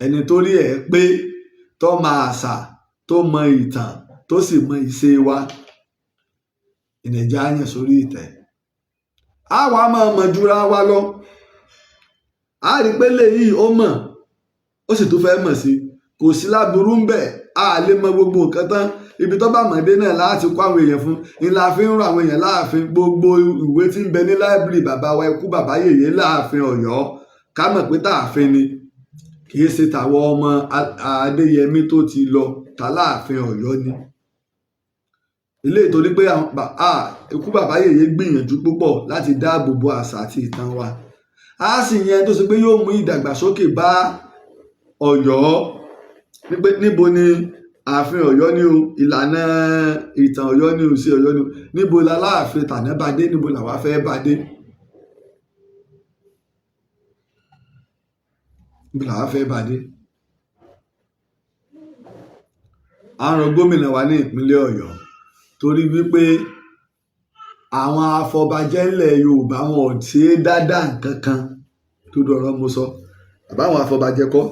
A: Ẹni tó rí ẹ̀ pé, tó mọ àṣà, tó mọ ìtàn, tó sì mọ ìṣe wa, ẹ jẹ́ á yàn sórí ìtẹ́. Àwa máa mọ̀ jura wa lọ. A rí pé léyìí ó mọ̀, ó sì tún fẹ́ mọ̀ sí. Kò sí láburú ń bẹ̀, a lè mọ gbogbo nǹkan tán. Ibi tó bá mọ̀dé náà láti kó àwọn èèyàn fún, ni la fi ń rọ àwọn èèyàn láàfin. Gbogbo ìwé tí ń bẹ ní láìbírì bàbá wa ikú bàbá yèyé láàfin Ọ̀yọ́, ká mọ̀ pé táàfin ni, kì í ṣe tàwọn ọmọ Adéyẹmí tó ti lọ, ta láàfin Ọ̀yọ́ ni. Ilé ìtorí pé ikú bàbá yèyé gbìyànjú púpọ̀ láti dáàbò bo àṣà àti ìtàn wa. A sì yẹn tó ṣe pé yóò mú ìdàgbàsókè bá Ọ̀yọ́. Níbo ni ààfin Ọ̀yọ́ ni o, ìlànà ìtàn Ọ̀yọ́ ni o, sí Ọ̀yọ́ ni o. Níbo la láàfin tàná bá dé, níbo làwa fẹ́ bá dé. Níbo làwa fẹ́ bá dé. À ń rọ gómìnà wa ní ìpínlẹ̀ Ọ̀yọ́, torí wípé àwọn afọbajẹ ńlẹ̀ Yorùbá wọn ò ṣe é dáadáa nǹkan kan tó dọ̀rọ̀ mo sọ. Àbáwọn afọbajẹ kọ́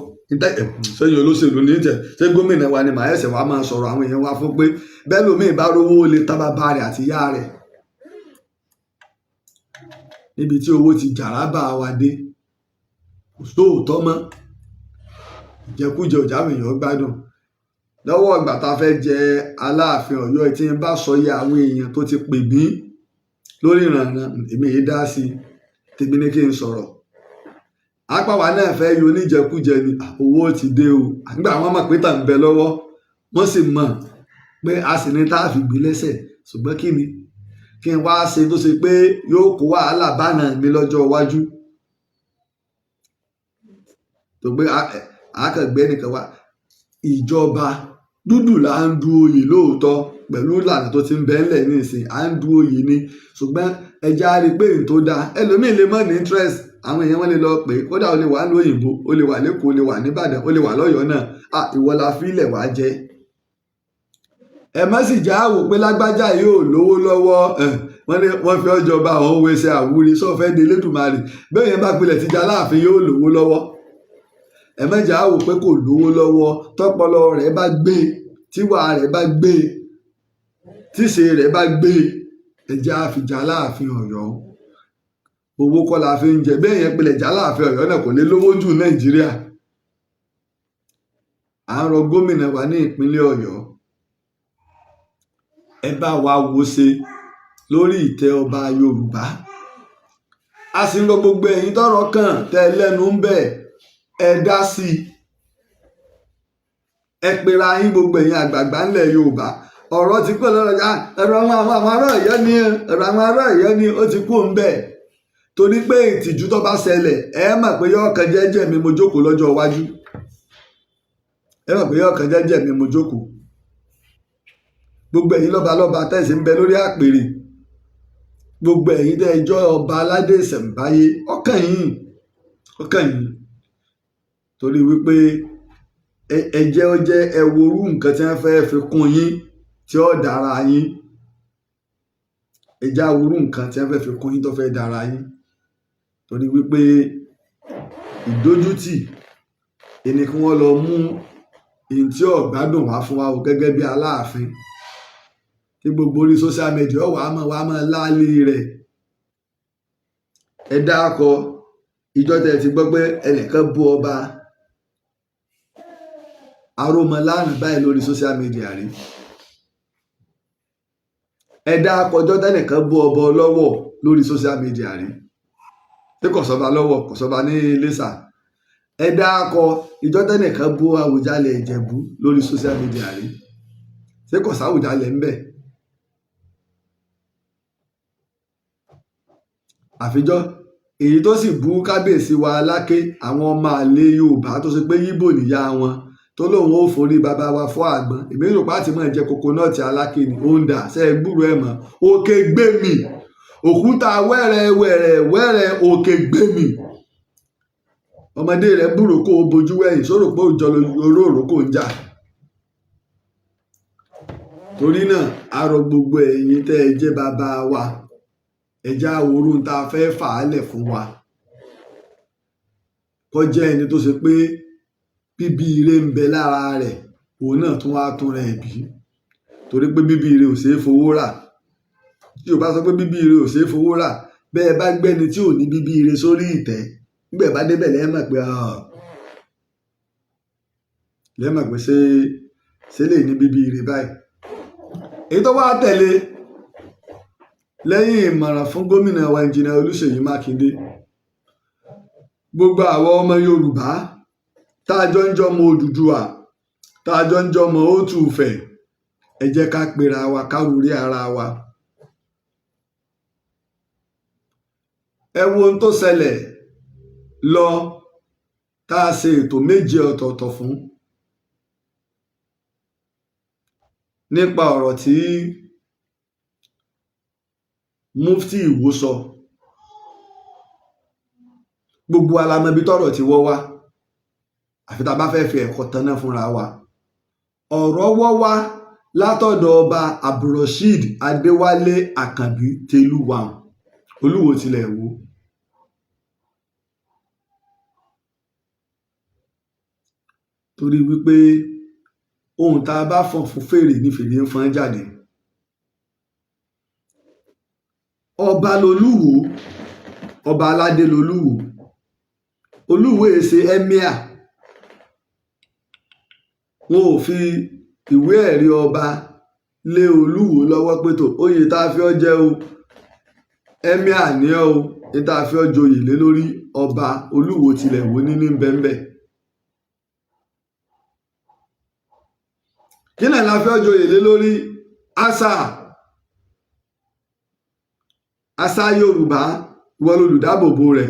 A: sẹ́yìn olóṣèlú ní ìtẹ̀, ṣé gómìnà wa ni màá ẹ̀sẹ̀ wa máa sọ̀rọ̀ àwọn èèyàn wa fún pé bẹ́ẹ̀ lómi ìbá rówó lè tán bàbá rẹ̀ àti ìyá rẹ̀. níbi tí owó ti jàrábà wa dé kò sóòótọ́ mọ́, ìjẹkújẹ òjáwé èèyàn gbádùn. Lọ́wọ́ ìgbà tá a fẹ́ jẹ Aláàfin Ọ̀yọ́ tí n bá sọ iye àwọn èèyàn tó ti pè mí lórí ìrànràn èmi yìí dá sí i, tèmi ní kí n sọ̀rọ̀. Apáwa náà fẹ́ yọ oníjẹkújẹ ni owó ti dé o, nígbà wọn mọ̀ pé tà ń bẹ lọ́wọ́ wọ́n sì mọ̀ pé a sì ní tá a fi gbé lẹ́sẹ̀, ṣùgbọ́n kí ni kí n wá ṣe tó ṣe pé yóò kó wàhálà bánà mi lọ́jọ́ iwájú. tó pé àkàgbẹ́ nìkan wá ìjọba dúdú là ń du oyè lóòótọ́ pẹ̀lú ìlànà tó ti ń bẹ́ẹ̀lẹ̀ ní ìsìn à ń du oyè ni, ṣùgbọ́n ẹja rí i pé n tó dáa ẹlòmíì lè mọ̀ ní interest, àwọn èèyàn wọn lè lọ pé kódà ó lè wà ní òyìnbó, ó lè wà lẹ́kọ̀ọ́, ó lè wà nìbàdàn, ó lè wà lọ́yọ̀ọ́ náà ìwọ la fílẹ̀ wá jẹ́. ẹ má sì já wò pé lágbájá yóò lówó lọ́wọ́ wọ́n fi ọjọba àwọn wẹsẹ̀ àwúre sọ́fẹ́ de Elédùmarè bẹ́ẹ̀ yẹn bá pilẹ̀ ti já Aláàfin yóò lówó lọ́wọ́. ẹ má já wò pé kò lówó lọ́wọ́, tọ́pọlọ rẹ̀ bá gbé, tíwà rẹ̀ bá gbé, tíṣe rẹ̀ bá gbé, ẹjẹ́ àfijá Aláàfin Ọ̀yọ́. owó kọ́ la fi ń jẹ, bẹ́ẹ̀ yẹn pilẹ̀ já Aláàfin Ọ̀yọ́ náà kò lè lówó jù Nàìjíríà. à ń rọ gómìnà wa ní ìpínlẹ̀ Ọ̀yọ́, ẹ bá wa wo ṣe lórí Ite Ọba Yorùbá. a sì ń lọ gbogbo ẹ̀yin tọ́rọ̀ kàn tẹ́ lẹ́nu ń bẹ̀, ẹ dá sí i. ẹ pera yín gbogbo ẹ̀yin àgbààgbà ńlẹ̀ Yorùbá. ọ̀rọ̀ ti pẹ́ lọ́rọ̀ ẹ̀rọ àwọn ará Ọ̀yọ́ ni ẹ̀rọ àwọn ará Ọ̀yọ́ ni ó ti kú ń bẹ̀. torí pé ìtìjú tó bá ṣẹlẹ̀ ẹ mọ̀ pé yọ ọkàn jẹ́jẹ́ mi mo jókòó lọ́jọ́ iwájú. ẹ mọ̀ pé yọ ọkàn jẹ́jẹ́ mi mo jókòó. gbogbo ẹ̀yin lọ́balọ́ba tẹ̀sí ń bẹ lórí àpèrè, gbogbo ẹ̀yin tẹ́ ẹjọ́ ọba aládé ìṣẹ̀ǹbáyé ọkàn yín torí wípé ẹjẹ́ ó jẹ́ ẹworú nǹkan tí wọ́n fẹ́ fi kún yín tí ó dára yín, ẹjẹ́ àworú nǹkan tí wọ́n fẹ́ fi kún yín tó fẹ́ dára yín. torí wípé ìdójútì ẹni kí wọ́n lọ mú èyí tí ọ̀gbádùn wá fún wa o gẹ́gẹ́ bí Aláàfin tí gbogbo orí social media wà á mọ̀ láálé rẹ̀. ẹ dákọ ìjọ tẹ́ ti gbọ́ pé ẹnìkan bú ọba arómọláàánú báyìí lórí social media rí. ẹ dákọ ọjọ́ tẹ́nìkan bú ọba ọlọ́wọ̀ lórí social media rí. tí kò sọba lọ́wọ́ kò sọba ní Iléṣà. ẹ dákọ ìjọ tẹ́nìkan bú Àwùjalẹ̀ Ìjẹ̀bú lórí social media rí. tí kò sáwùjalẹ̀ ń bẹ̀. àfijọ́ èyí tó sì bú kábíyèsí wa Aláké, àwọn ọmọ àlè Yorùbá tó ṣe pé Yíbò níyà wọn, tó lóun ó forí bàbá wa fọ́ àgbọn. èmi rò pé àti mọ̀ jẹ kokonọ́ọ̀tì Aláké ni ó ń dà ṣe é gbúrò ẹ̀ mọ́. òkè gbé mi òkúta wẹ́rẹ́ òkè gbé mi. ọmọdé rẹ̀ búrò kó o bojú wẹ̀yìn sọ̀rọ̀ pé òjò olóró kò ń jà. torí náà a rọ gbogbo ẹ̀yin tẹ́ ẹ jẹ́ bàbá wa, ẹjá àwòrú tá a fẹ́ fà á lẹ̀ fún wa kó jẹ́ ẹni tó ṣe pé bíbí ire ń bẹ lára rẹ̀, òun náà tún wá tún rẹ̀ bí. torí pé bíbí ire ò ṣeé fowó rà. tí o bá sọ pé bíbí ire ò ṣeé fowó rà, bẹ́ẹ̀ bá gbẹ́ni tí ò ní bíbí ire sórí ìtẹ́, nígbà bá débẹ̀ lẹ́ẹ̀mọ̀ pé ṣé lè ní bíbí ire báyìí. èyí tó wá tẹ̀lé lẹ́yìn ìmọ̀ràn fún gómìnà wa Ẹnjìnìà Olúṣèyí Mákindé, gbogbo àwọn ọmọ Yorùbá tá a jọ ń jọmọ Odùduwà, tá a jọ ń jọmọ Òtùfẹ̀, ẹ jẹ́ ká pera wa ká rúrí ara wa. ẹ wo ohun tó ṣẹlẹ̀ lọ tá a ṣe ètò méje ọ̀tọ̀ọ̀tọ̀ fún nípa ọ̀rọ̀ tí Mufti Ìwó sọ. gbogbo alamọbi tọ́rọ̀ ti wọ́ wá, àfi tá a bá fẹ́ fi ẹ̀kọ́ tanná fúnra wa. ọ̀rọ̀ wọ́ wá látọ̀dọ̀ ọba Abdulrasheed Adéwálé Àkànbí Tẹlúwà, Olúwo tilẹ̀ Ìwó. torí wípé ohun tá a bá fọn fún fèrè ní fèrè ń fọn jáde. ọba lolúwo ọba aládé lolúwo, olúwo èsè emir, wọn ò fi ìwé ẹ̀rí ọba lé olúwo lọ́wọ́ pé tó oyè tá a fi ọ́ jẹ o emir ní ọ́ o ní tá a fi ọ́ joyè lé lórí ọba olúwo tilẹ̀ wò ní bẹ́ńbẹ́. kí náà la fi ọ́ joyè lé lórí? àṣà Yorùbá, ìwọ lolùdáàbòbò rẹ̀.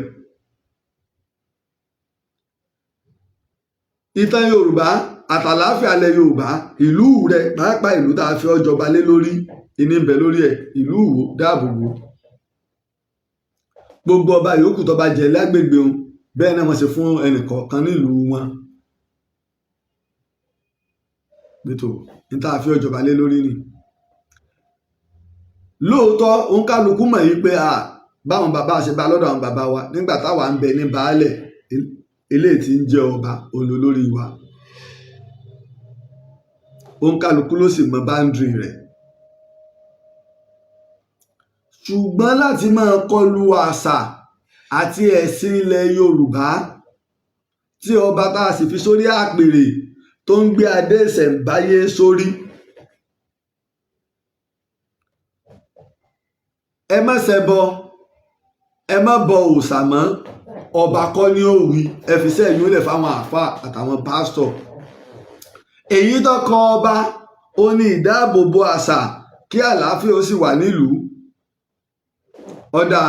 A: ìtàn Yorùbá àtàláfíà ilẹ̀ Yorùbá, ìlú rẹ̀ pàápàá ìlú tá a fi ọ́ jọba lé lórí ìní ń bẹ lórí ẹ̀, ìlú Ìwó dáàbòbò. gbogbo ọba yòókù tó bá jẹ lágbègbè òun bẹ́ẹ̀ náà wọ́n ṣe fún ẹnìkọ̀ọ̀kan nílùú wọn. nítorí ní tá a fi ọ́ jọba lé lórí ni. lóòótọ́ òǹkálukú mọ̀ yìí pé báwọn bàbá ṣe bá lọ́dọ̀ àwọn bàbá wa nígbà táwa ń bẹ ní baálẹ̀ eléyìí tí ń jẹ́ ọba olólórí wa, òǹkálukú ló sì mọ báńdìrì rẹ̀. ṣùgbọ́n láti máa kọlu àṣà àti ẹ̀sìn ilẹ̀ Yorùbá tí ọba tá a sì fi sórí àpèrè tó ń gbé adé ìṣẹ̀ǹbáyé sórí, ẹ má ṣẹbọ, ẹ má bọ òòṣà mọ́, ọba kọ́ ni ó wí, ẹ fi sẹ́yìn ó lẹ̀ fáwọn àáfàá àtàwọn pásítọ̀. èyí tó kan ọba ó ní ìdáàbòbò àṣà kí àlàáfíà ó sì wà nílùú. ọ̀dà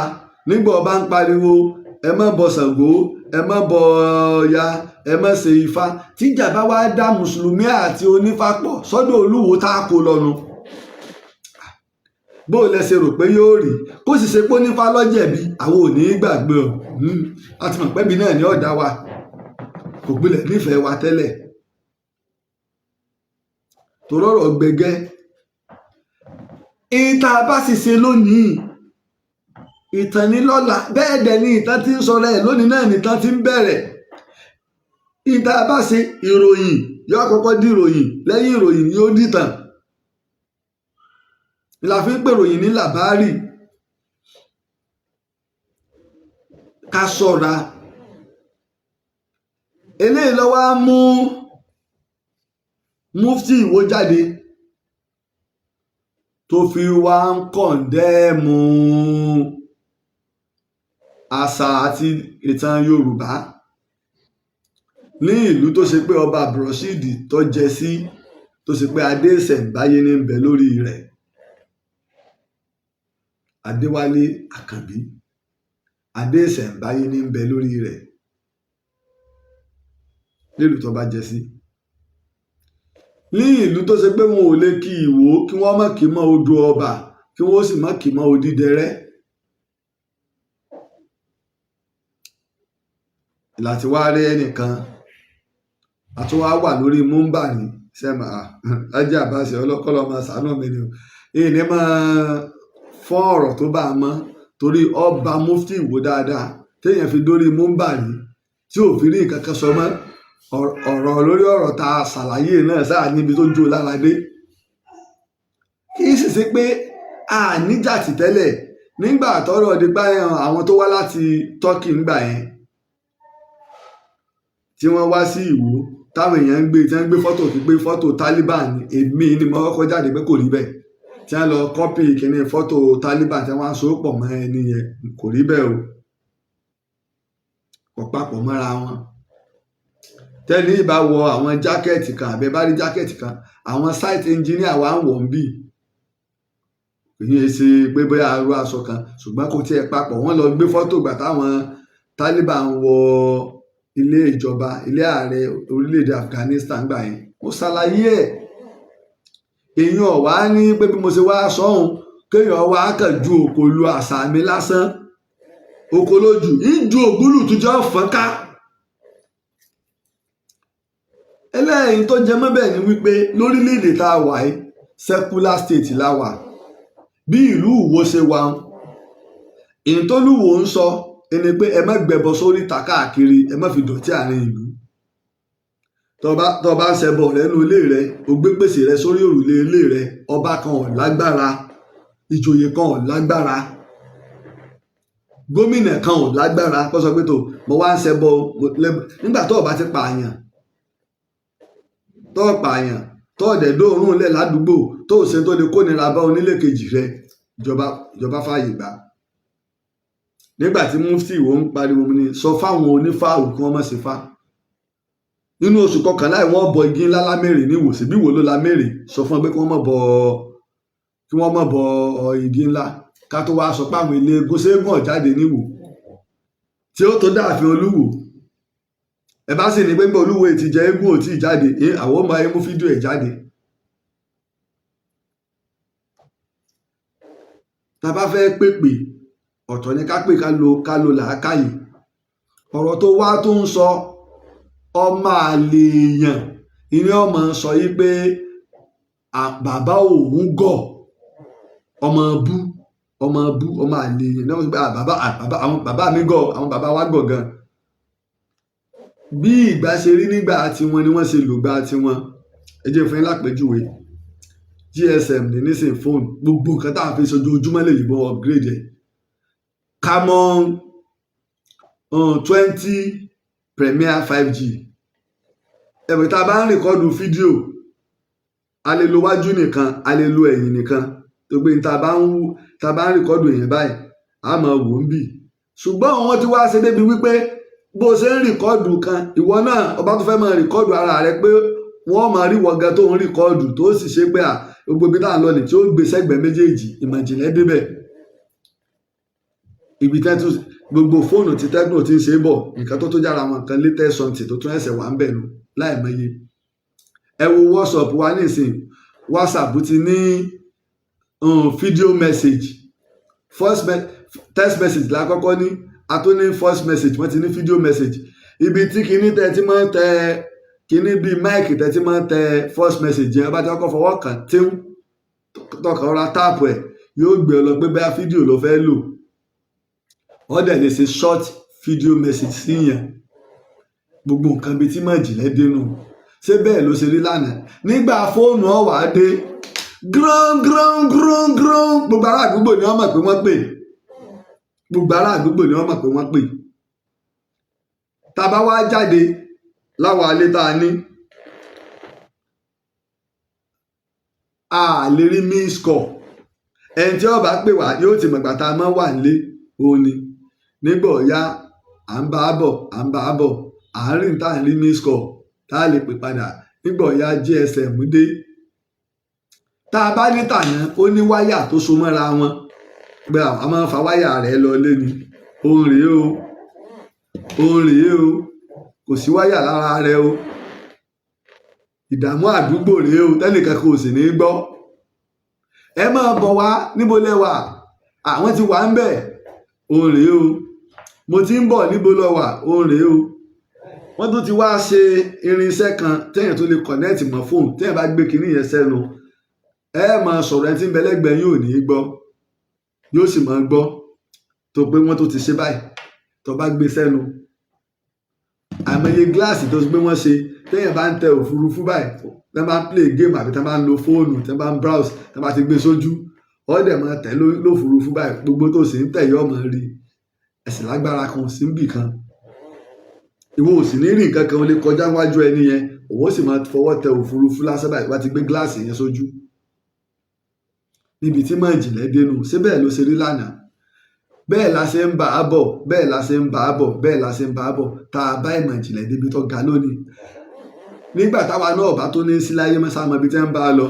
A: nígbà ọba ń pariwo ẹ má bọ Ṣàngó, ẹ má bọ Ọya, ẹ má ṣe Ifá, tíjà bá wá dá mùsùlùmí àti onífá pọ̀ sọ́dọ̀ olúwo tá a kó lọ́nu. bó lẹ ṣe rò pé yóò rí? kó sì ṣe pé onífá lọ́jẹ̀bi, àwọn ò ní í gbàgbé ọ àti mọ̀ pẹ́bi náà ní ọ̀dá wa, kò gbilẹ̀ nífẹ̀ẹ́ wa tẹ́lẹ̀. torọ́rọ̀ gbẹgẹ́ ìta bá sì ṣe lónìí ìtàn ní lọ́la, bẹ́ẹ̀ dẹ̀ ni ìtàn ti ń sọ̀rọ̀ ẹ̀ lónìí náà nìtàn ti ń bẹ̀rẹ̀. ìta bá ṣe ìròyìn yóò kọ́kọ́ di ìròyìn, lẹ́yìn ìròyìn ni ó dìtàn. la fi ń pè ròyìn ní làbárì. ká ṣọ́ra. eléyìí ló wá mú mufti Ìwó jáde tó fi wá ń kọ̀ǹdẹ́ẹ̀mù àṣà àti ìtàn Yorùbá ní ìlú tó ṣe pé ọba Abdulrasheed tó jẹ sí, tó ṣe pé adé ìṣẹ̀ǹbáyé ní ń bẹ lórí rẹ̀, Adéwálé Àkànbí, adé ìṣẹ̀ǹbáyé ní ń bẹ lórí rẹ̀ nílùú tó bá jẹ sí. ní ìlú tó ṣe pé wọn ò lè kí Ìwó kí wọ́n má kì í mọ́ odò ọba, kí wọ́n sì má kì í mọ́ Odídẹrẹ́. láti wá rí ẹnìkan àtúwá wà lórí múmbàní sẹ́mà Laji Abbas ọlọ́kọ́lọ́ máa ṣàánú mi ni o, èyí ni máa fọ́n ọ̀rọ̀ tó bá a mọ́ torí ọba mufti Ìwó dáadáa téèyàn fi dórí múmbàní tí ò fi rí nǹkan kan sọ mọ́. ọ̀rọ̀ lórí ọ̀rọ̀ tá a ṣàlàyé náà sáà níbi tó jó lára dé. kì í sì ṣe pé a níjà tì tẹ́lẹ̀ nígbà tọ́rọ̀ di báyẹn àwọn tó wá láti Turkey ńgbà yẹn tí wọ́n wá sí Ìwó táwọn èèyàn ń gbé tí wọ́n ń gbé fọ́tò fi gbé fọ́tò Taliban, èmi ni mo kọ́kọ́ jáde pé kò rí bẹ́ẹ̀, tí wọ́n lọ kọ́pì kìíní fọ́tò Taliban tí wọ́n á so pọ̀ mọ́ ẹni yẹn, kò rí bẹ́ẹ̀ o, kò papọ̀ mọ́ra wọn. tẹ́lẹ̀ ìbá wọ àwọn jákẹ́ẹ̀tì kan àbẹ́ bá rí jákẹ́ẹ̀tì kan àwọn site engineer wa ń wọ̀ ń bì, ìyẹn ṣe pé bóyá aró aṣọ kan, ṣùgbọ́n kò tiẹ̀ papọ̀. wọ́n lọ gbé fọ́tò gbà táwọn Taliban wọ ilé ìjọba, ilé ààrẹ orílẹ̀-èdè Afghanistan gbà yẹn. mo ṣàlàyé ẹ̀. èèyàn wá ní pé bí mo ṣe wá sọ́hun kéèyàn wá kàn ju òkò lu àṣà mi lásán, òkò lójú ìju ògbúlù tó jẹ́ ọ̀fọ́nká. ẹlẹ́yìn tó jẹ mọ́ bẹ́ẹ̀ ni wípé lórílẹ̀-èdè tá a wà yìí secular state la wà. bí ìlú Ìwó ṣe wà èyí tó lúwo ń sọ ẹni pé ẹ má gbẹbọ sórí ta káàkiri, ẹ má fi dọ̀tí àárín ìlú. tó bá ń ṣẹbọ rẹ nínú ilé rẹ, o gbé gbèsè rẹ sórí òrùlé ilé rẹ, ọba kan ò lágbára, ìjòyè kan ò lágbára. gómìnà kan ò lágbára kó sọ pé tó mo wá ń ṣẹbọ nígbà tó o bá ti pààyàn tó ọ̀dẹ̀ dóòrùn lẹ̀ ládùúgbò tó o ṣe tó lè kó nira bá onílé kejì rẹ ìjọba fààyè gbà. Nígbà tí mufti ìwò ń pariwo ni sọ fáwọn onífàáwù kí wọ́n má ṣe fá. Nínú oṣù kọkànlá wọ́n bọ igi ńlá lámèrè ní Ìwó, síbí Ìwó ló lámèrè, sọ fún wọn pé kí wọ́n má bọ igi ńlá, ká tó wá sọ pé àwọn ilé eégún séégún ọ̀jáde ní Ìwó tí ó tó dáàfin Olúwo. Ẹ bá sì ní pé gbọ́ Olúwo ti jẹ eégún ò tí ì jáde, àwọn ọmọ ayé mú fídíò ẹ̀ jáde. Tá a bá fẹ́ pèpè ọ̀tọ̀ ni ká pè ká lo làákàyè. Ọ̀rọ̀ tó wá tó ń sọ ọmọ àlè èèyàn ìní ọmọ sọ yìí pé bàbá òun gọ̀, ọmọ àlè èèyàn náà sọ pé àwọn bàbá mi gọ̀, àwọn bàbá wa gọ̀ gan. Bí ìgbà ṣe rí nígbà tiwọn ni wọ́n ṣe lògbà tiwọn. Ẹ jẹ́ fún yín lápèjúwe GSM ní nísìn fóònù gbogbo nǹkan tá à ń fi ṣojoojúmọ́ lè yìnbọn upgrade ẹ̀. Camon 20 Premier 5G. Ẹ̀bùn tá a bá ń rìkọ́dù fídíò a lè lo wájú nìkan, a lè lo ẹ̀yìn nìkan, tó gbé tá a bá ń rìkọ́dù èèyàn báyìí a máa wò ń bì. Ṣùgbọ́n wọ́n ti wá ṣe débi wípé bó ṣe ń rìkọ́dù kan ìwọ náà ọba tó fẹ́ máa rìkọ́dù ara rẹ pé wọ́n máa rí wọ̀gán tó ń rìkọ́dù tó sì ṣe pé gbogbo ibi tá à ń lọ ní tí ó gbé sẹ́gbẹ̀ẹ́ méjèèjì, ìmọ̀ ìjìnlẹ̀ débẹ̀. Ibi tẹ́tù gbogbo fóònù tí Tecno ti ń ṣe bọ̀ nǹkan tó jára wọn kan latest something tó tún ẹsẹ̀ wà ń bẹ̀ nù láìmọye. Ẹ wo WhatsApp wa nísìn, WhatsApp ti ní video message, text message lákọ́kọ́ ní, a tó ní voice message, wọ́n ti ní video message. Ibi tí kinní tẹ́ ti máa ń tẹ kinní bíi máìkì tẹ́ ti máa ń tẹ voice message yẹn bá ti kọ́kọ́ fọwọ́ kàn tí tọkàn ọ̀rá táàpù ẹ̀ yóò gbé ọ lọ pé bẹ́ẹ̀ fídíò ló fẹ́ lò. Wọ́n dẹ̀ lè ṣe short video message sí yẹn. Gbogbo nǹkan bíi tí máa jìnlẹ̀ dénú. Ṣé bẹ́ẹ̀ ló ṣe rí lánàá? Nígbà fóònù ọ̀wà dé gírán gbogbo ará àdúgbò ni wọ́n mọ̀ pé wọ́n pè. Tá a bá wá jáde láwọn alẹ́ tá a ní, a lè rí miss call. Ẹni tí ó bá pè wá yóò ti mọ̀gbà tá a máa wà nílé òun ni. Nígbà ọ̀yá à ń bá a bọ̀ àárín tá à ń rí miss call tá a lè pè padà. Nígbà ọ̀yá GSM dé. Tá a bá ní tàná ó ní wáyà tó so mọ́ra wọn pé a máa ń fa wáyà rẹ̀ lọ lé ni. Òun rèé o kò sí wáyà lára rẹ̀ o. Ìdààmú àdúgbò rèé o tẹ́nìkan kò sì ní gbọ́. Ẹ máa bọ̀ wá níbo lẹ wà? Àwọn ti wà ń bẹ̀. Òun rèé o. Mo ti ń bọ̀ níbo lọ wà? Òun rèé o. Wọ́n tún ti wá ṣe irinṣẹ́ kan téèyàn tó lè connect mọ́ fóònù téèyàn bá gbé kinní yẹn sẹ́nu. Ẹ máa sọ̀rọ̀ ẹni tí ń bẹ lẹ́gbẹ̀ẹ́ yóò ní gbọ́. Yóò sì máa gbọ́ tó pé wọ́n tó ti ṣe báyìí tó bá gbé sẹ́nu. Àìmọye gíláàsì tó gbé wọ́n ṣe téèyàn bá ń tẹ òfurufú báyìí tẹ́ bá ń play game àbí tẹ́ bá ń lo fóònù tẹ́ bá ń browse tẹ́ bá ti gbé sójú ọ̀dẹ̀ máa tẹ̀ lófurufú báyìí gbogbo tó sì ń tẹ̀ yọ ọmọ rí ẹ̀sìn lágbára kan sí ń bì kan. Ìwọ ò sì ní rí nǹkan kan ó lè kọjá wájú ẹni yẹn òun sì máa fọwọ́ tẹ òfurufú lásán báyìí wá ti gbé gíláàsì yẹn sójú. Níbi tí máa jìnlẹ̀ dénú ṣé bẹ́ẹ̀ ló ṣe rí lánàá? Bẹ́ẹ̀ la ṣe ń bá a bọ̀ tá a bá ìmọ̀ ìjìnlẹ̀ débi tó ga lónìí. Nígbà táwa náà bá tó ní sí láyé mọ́sámọ́ ibi tí ń bá a lọ.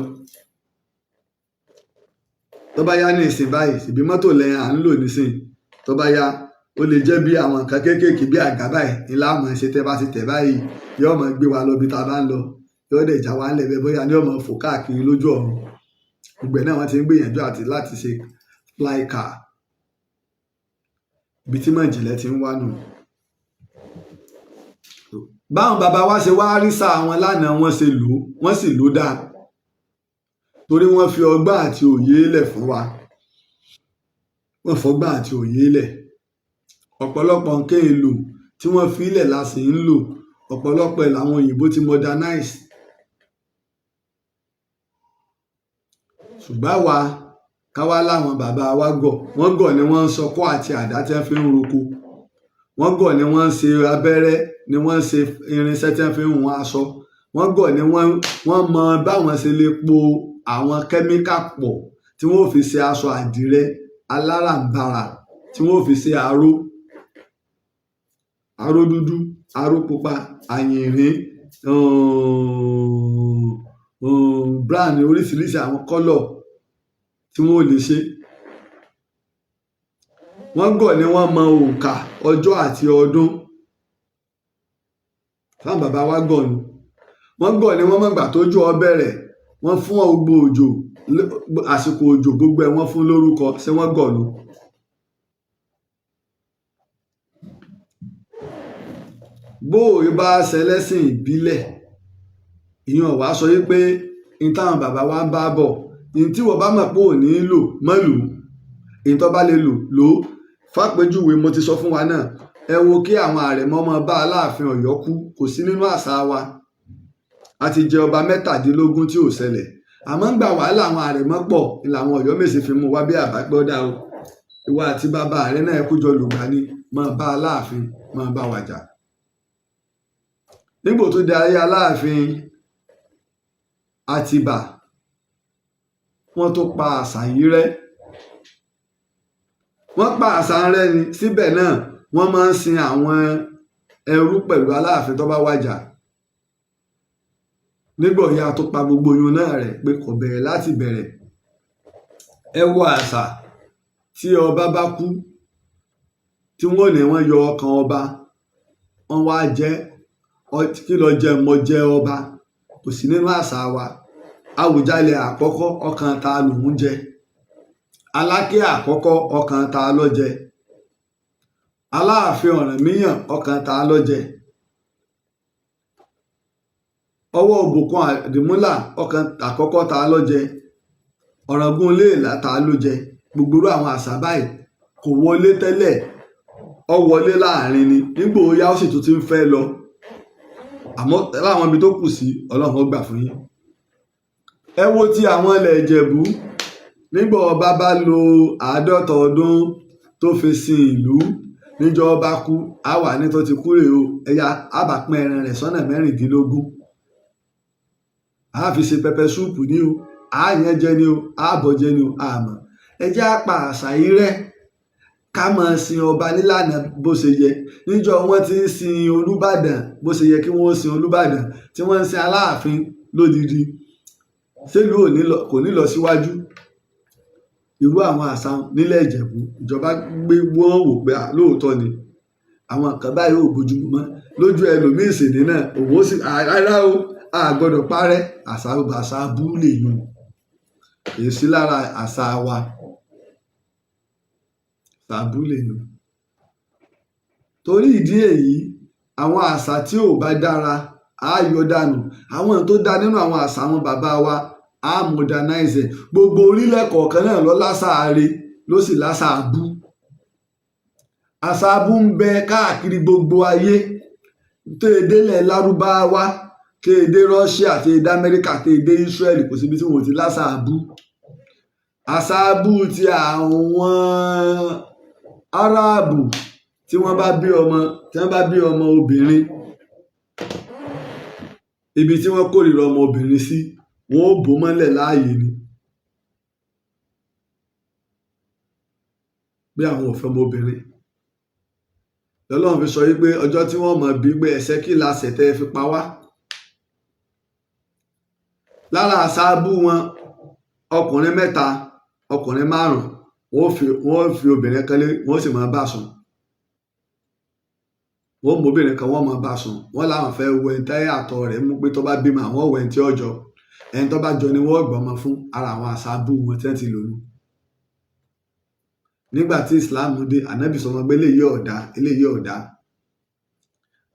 A: Tó bá yá ní ìsìn báyìí ìbí mọ́tò lẹ́yìn à ń lò nísìn. Tó bá yá ó lè jẹ́ bí àwọn nǹkan kéékèèké bí àga báyìí ńlá àmọ́ ṣe tẹ́ bá ti tẹ̀ báyìí yóò máa gbé wa lọ bí tá a bá ń lọ. Yóò dẹ̀ já wa ńlẹ̀ bẹ́ẹ̀ bóyá ni yóò máa fò káàkiri lójú ọ̀run. Ìgbẹ́ náà wọ́n ti ń gbìyànjú láti ṣe fly car. Ibi tí ìmọ̀-ìjìnlẹ̀ ti ń wá nù. Báwọn bàbá wa ṣe wá rí sáà wọn lánàá wọ́n sì lò dáa. Torí wọ́n fi ọgbọ́n àti òye lẹ̀ fún wa. Wọ́n fọgbọ́n àti òye lẹ̀. Ọ̀pọ̀lọpọ̀ nǹkan èlò tí wọ́n fi lẹ̀ la sì ń lò. Ọ̀pọ̀lọpọ̀ ẹ̀ làwọn òyìnbó ti modernize. Ṣùgbọ́n wa káwá láwọn bàbá wa gọ̀, wọ́n gọ̀ ni wọ́n ń sọkọ́ àti àdá tí wọ́n fi ń roko, wọ́n gọ̀ ni wọ́n ń ṣe abẹ́rẹ́, ni wọ́n ń ṣe irinṣẹ́ tí wọ́n fi ń hun aṣọ, wọ́n gọ̀ ni wọ́n mọ báwọn ṣe lè po àwọn kẹ́míkà pọ̀ tí wọ́n ò fi ṣe aṣọ àdìrẹ aláràǹbarà, tí wọ́n ò fi ṣe aró dúdú, aró pupa, àyìnrín, brown, oríṣiríṣi àwọn kọ́lọ̀ tí wọ́n ò lè ṣe. Wọ́n gọ̀ ni wọ́n mọ òǹkà ọjọ́ àti ọdún. Táwọn bàbá wa gọ̀ ni. Wọ́n gọ̀ ni wọ́n mọ̀gbà tójò ó bẹ̀rẹ̀, wọ́n fún gbogbo òjò, àsìkò òjò gbogbo ẹ̀ wọ́n fún lórúkọ, ṣé wọ́n gọ̀ ni? Bó o bá ṣẹlẹ́sìn ìbílẹ̀, ìyẹn wá sọ wípé ní táwọn bàbá wa ń bá bọ̀, ní tí wọ́n bá mọ̀ pé ò ní lò mọ́ lò, ní tó bá lè lò lò. Fápèjúwe, mo ti sọ fún wa náà, ẹ wo kí àwọn àrẹ̀mọ máa bá Aláàfin Ọ̀yọ́ kú, kò sí nínú àṣà wa. A ti jẹ ọba 17 tí ò ṣẹlẹ̀, àmọ́ ń gbà wàhálà àwọn àrẹ̀mọ pọ̀ ni làwọn Ọ̀yọ́ Mèsì fi mú wá bí àbágbọ́dá o. Ìwọ àti bàbá rẹ náà kú jọ lùgbà ni, máa bá Aláàfin, máa bá wàjà. Nígbò tó di ayé Aláàfin Àtìbà, wọ́n tó pa àṣà yìí rẹ́. Wọ́n pa àṣà rẹ́ ni, síbẹ̀ náà wọ́n máa ń sin àwọn ẹrú pẹ̀lú Aláàfin tó bá wàjà. Nígbà yá tó pa gbogbo oyún náà rẹ̀ pé kò bẹ̀rẹ̀ láti bẹ̀rẹ̀. Ẹ wo àṣà tí ọba bá kú, tí wọ́n ní wọ́n yọ ọkàn ọba, wọ́n wá jẹ, kí ló jẹ, mo jẹ ọba, kò sí nínú àṣà wa. Àwùjalẹ̀ àkọ́kọ́, ọkàn ta lòún jẹ. Aláké àkọ́kọ́, ọkàn ta ló jẹ. Aláàfin Ọ̀rànmíyàn, ọkàn ta ló jẹ. Ọwọ́ Òbùkún Àdìmúlà, ọkàn àkọ́kọ́ ta ló jẹ. Ọ̀ràngún Iléèlá ta ló jẹ. Gbogbo àwọn àṣà báyìí kò wọlé tẹ́lẹ̀, ó wọlé láàrin ni. Nígbò ó yá ó sì tún ti ń fẹ́ lọ, àmọ́ láwọn ibi tó kù sí, Ọlọ́run ó gbà fún yín. Ẹ wo ti àwọn ilẹ̀ Ìjẹ̀bú, nígbà ọba bá lo 50 ọdún tó fi sin ìlú, níjọ́ ọba kú, á wà ní tó ti kú rèé o, ẹ̀yà á bá pín ẹran rẹ̀ sọ́nà 16. A fi ṣe pẹpẹ súùpù ní o, a yẹn jẹ ní o, a bọ̀ jẹ ní o, àmọ́ ẹ jẹ́ á pa àṣà yìí rẹ́, ká máa sin ọba nílànà bó ṣe yẹ. Níjọ́ wọ́n ti ń sin Olúbàdàn bó ṣe yẹ kí wọ́n sin Olúbàdàn, tí wọ́n ń sin Aláàfin lódidi, ṣèlú kò ní lọ síwájú. Irú àwọn àṣà nílẹ̀ Ìjẹ̀bú, ìjọba gbé wọ́n wò pé lóòótọ́ ni àwọn nǹkan báyìí ò bójú mọ́. Lójú ẹlòmíín ṣèdè náà, òun ó sì rárá o, a gbọ́dọ̀ parẹ́. Àṣà abúlé yìí kì í sí lára àṣà wa. Àṣà abúlé yìí. Torí ìdí èyí, àwọn àṣà tí ò bá dára á yọ dànù. Àwọn tó dá nínú àwọn àṣà àwọn bàbá wa á modernize. Gbogbo orílẹ̀ kọ̀ọ̀kan náà ló láṣà Aare, ló sì láṣà abú. Àṣà abú ń bẹ káàkiri gbogbo ayé, tó èdèlẹ̀ Lárúbáwá, tó èdè Russia, tó èdè Amẹ́ríkà, tó èdè Israel, kò síbi tí wọn ò ti láṣà abú. Àṣà abú ti àwọn Árábù, tí wọ́n bá bí ọmọ obìnrin, ibi tí wọ́n kórìíra ọmọ obìnrin sí, wọ́n ó bò mọ́lẹ̀ láàyè ni. Bí àwọn ò fẹ́ ọmọ obìnrin, lọ́lọ́run fi sọ wípé ọjọ́ tí wọ́n mọ̀ bí pé ẹ̀ṣẹ̀ kí la ṣẹ̀ tẹ́ fi pa wá. Lára àṣà abú wọn, ọkùnrin 3, ọkùnrin 5, wọ́n fi obìnrin kan lé, wọ́n sì máa bá sùn. Wọ́n mú obìnrin kan, wọ́n máa bá sùn. Wọ́n láwọn fẹ́ wo ẹni tẹ́ àtọ̀ rẹ̀ mú pé tó bá bímọ àwọn ọ̀wẹ́ ẹni tí ó jọ. Ẹni tó bá jọ ni wọ́n gbọ́mọ fún. Ara àwọn àṣà abú wọn tí wọ́n ti lò nù. Nígbà tí Islam dé, ànábì sọ wọn pé eléyìí ọ̀dà, eléyìí ọ̀dà.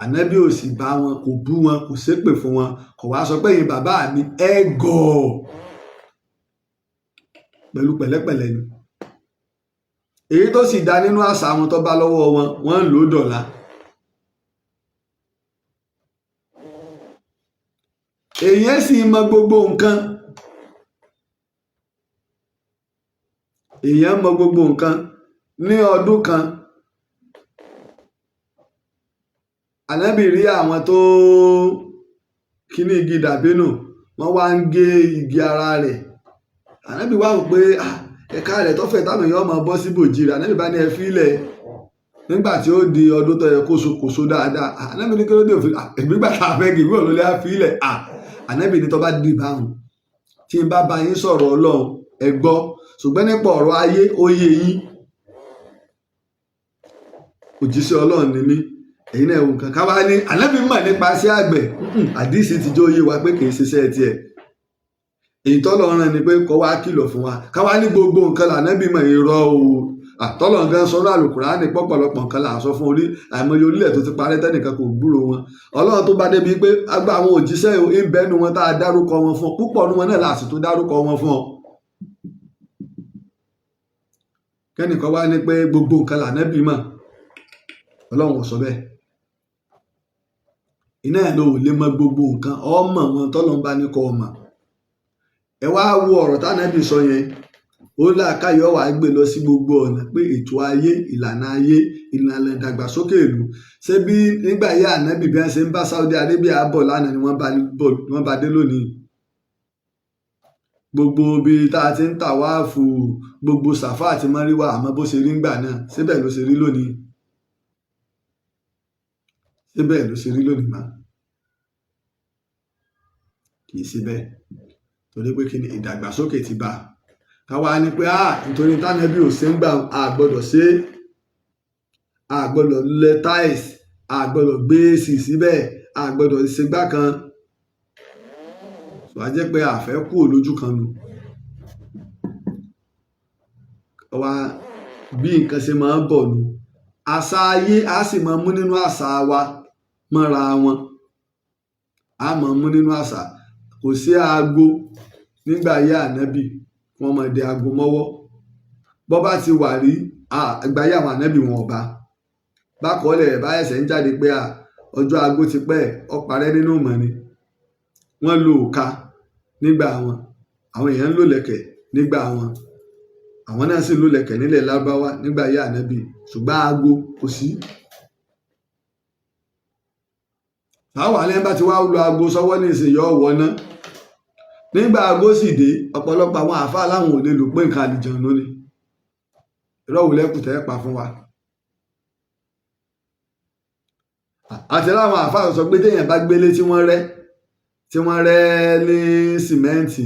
A: Ànábì ò sì bá wọn, kò bú wọn, kò ṣépè fún wọn, kò wá sọ pé ẹ̀yin bàbá mi ẹ gọ̀. Pẹ̀lú pẹ̀lẹ́pẹ̀lẹ́ ni. Èyí tó sì dá nínú àṣà wọn tó bá lọ́wọ́ wọn, wọ́n ń lò ó dọ̀la. Èyí sì mọ gbogbo nǹkan. èèyàn mọ gbogbo nǹkan. Ní ọdún kan ànábì rí àwọn tó kíní igi dàbínù wọ́n wá ń gé igi ara rẹ̀. Ànábì wá wò pé ẹ̀ka rẹ̀ tó fẹ̀ táwọn èèyàn máa bọ́ sí bòjì rẹ̀. Ànábì bá ní ẹ fílẹ̀ nígbà tí ó di ọdún tó yẹ kó so dáadáa. Ànábì ní kí ló dé òfin ìgbégbà tá a fẹ́ gé ìwé òlólè á fílẹ̀. Ànábì ní tó bá di báwọn tí n bá bá yín sọ̀rọ̀ Ọlọ́run ẹ gbọ́, ṣùgbọ́n nípa ọ̀rọ̀ ayé ó yé yín. Òjíṣẹ́ Ọlọ́run ni mí, èyí náà ẹ̀wùn kan ká wá ní ànábì mọ̀ nípa sí àgbẹ̀. Àdìsí ti jó yé wa pé kì í ṣiṣẹ́ tiẹ̀. Èyí tọ́lọ̀ rán ni pé kó wá kìlọ̀ fún wa ká wá ní gbogbo nǹkan lànábì mọ̀ irọ́ o. Àtọ́lọ̀ gan sọ́nà Àlùkùránì pọ̀pọ̀lọpọ̀ nǹkan là ń sọ fún àìmọye orílẹ̀ tó ti parẹ́ tẹ́nìkan kò gbúrò wọn. Ọlọ́run tó bá débi pé agbá àwọn òjíṣẹ́ ìbẹ́nu wọn tá a dárúkọ wọn fún púpọ̀ nu wọn náà láti tó dárúkọ wọn fún ọ. Kẹ́nìkan wá ní pé gbogbo nǹkan lànábì mọ̀. Ọlọ́run ò sọ bẹ́ẹ̀. Iná ẹ̀ ló lè mọ gbogbo nǹkan ọmọ wọn tọ́lọ́ ń bá ní kọ́ ọmọ. Ẹ wá wo ọ̀rọ̀ tánábì sọ yẹn, ó làákàyọ̀ wá gbé lọ sí gbogbo ọ̀nà pé ètò ayé, ìlànà ìdàgbàsókè ìlú. Ṣé bí nígbà yá ànábì bí wọ́n ṣe ń bá Saudi Arabia bọ̀ lánàá ni wọ́n bá dé lónìí. Gbogbo ibi tá a ti ń tàwáàfù, gbogbo sàfà àti mọ́ríwá àmọ́ bó ṣe rí ńgbà náà síbẹ̀ ló ṣe rí lónìí. Síbẹ̀ ló ṣe rí lónìí máa. Kì í ṣe bẹ́ẹ̀. Torí pé kí ni ìdàgbàsókè ti bá. Káwa ní pé nítorí tánẹ́bí ò ṣe ń gbà a gbọ́dọ̀ ṣe, a gbọ́dọ̀ lẹ táìsì, a gbọ́dọ̀ gbé èsì síbẹ̀, a gbọ́dọ̀ ṣe gbá kan. Sọ wá jẹ́ pé a fẹ́ kú lójú kan nù. Wa bí nǹkan ṣe máa ń bọ̀ nù. Àṣà ayé a sì máa mú nínú àṣà wa mọ́ra wọn. A máa mú nínú àṣà. Kò sí aago nígbà ayé ànábì wọ́n máa de aago mọ́wọ́. Bọ́ bá ti wà rí ìgbà ayé àwọn ànábì wọn ọba. Bákọ̀ọ́lẹ̀ rẹ̀ bá ẹsẹ̀ ń jáde pé ọjọ́ aago ti pẹ́ ó parẹ́ nínú ìmọ̀ ni. Wọ́n lo òka nígbà wọn. Àwọn èèyàn ń lò lẹ̀kẹ̀ nígbà wọn. Àwọn náà sì ń lò lẹ̀kẹ̀ nílẹ̀ Lárúbáwá nígbà ayé ànábì. Ṣùgbọ́n aago kò sí. Táwọn àlẹ́ bá ti wá lo aago sọ́wọ́ ní ìsìn yọ ọ̀wọ́ ná. Nígbà aago sì dé ọ̀pọ̀lọpọ̀ àwọn àáfàá láwọn ò lè lò pé nǹkan àlìjànnú ni. Irọ́ wò lẹ́kùn tẹ́ pa fún wa. Àti láwọn àáfàá sọ pé téèyàn bá gbélé tí wọ́n rẹ́ ní sìmẹ́ǹtì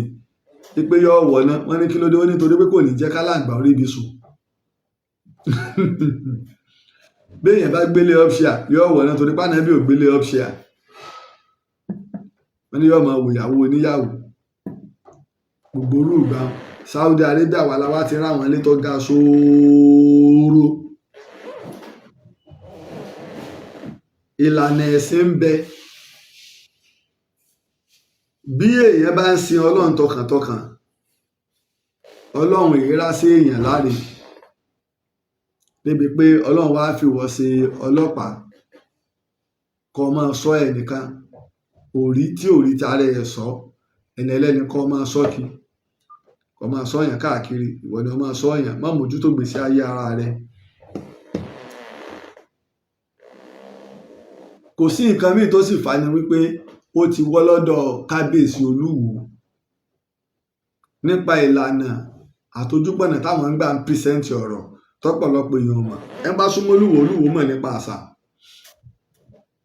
A: pé yọ ọ̀wọ́ ná. Wọ́n ní kí ló dé, ó nítorí pé kò ní jẹ́ kálàǹgbà orí ibi sùn. Béèyàn bá gbélé upshare yọ ọ̀wọ́ ná torí pànábì ò gbélé upshare. Wọ́n ní yọ ọmọ wòyàwó oníyàwó. Gbogbo olùgbà Saudi Arabia wà láwá ti ráwọn ilé tó ga sóòrò. Ìlànà ẹ̀sìn ń bẹ. Bí èèyàn bá ń sin Ọlọ́run tọkàntọkàn, Ọlọ́run ìrírá sí èèyàn láre. Débi pé Ọlọ́run wá fi wọ́ ṣe ọlọ́pàá kó máa sọ ẹnìkan. Òrí tí ara ẹ̀ sọ ẹni ẹlẹ́ni kó máa sọ́kì. Kó máa sọ èèyàn káàkiri. Ìwọ ni ó máa sọ èèyàn. Má mójútó gbèsè ayé ara rẹ. Kò sí nǹkan míì tó sì fà ní wípé ó ti wọ́ lọ́dọ̀ kábíyèsí Olúwo nípa ìlànà àtojúpọ̀nà táwọn ń gbà ń pírísẹ́ǹtì ọ̀rọ̀ tọ́pọ̀lọpọ̀ èèyàn mọ̀. Ẹ bá súnmọ́ Olúwo mọ̀ nípa àṣà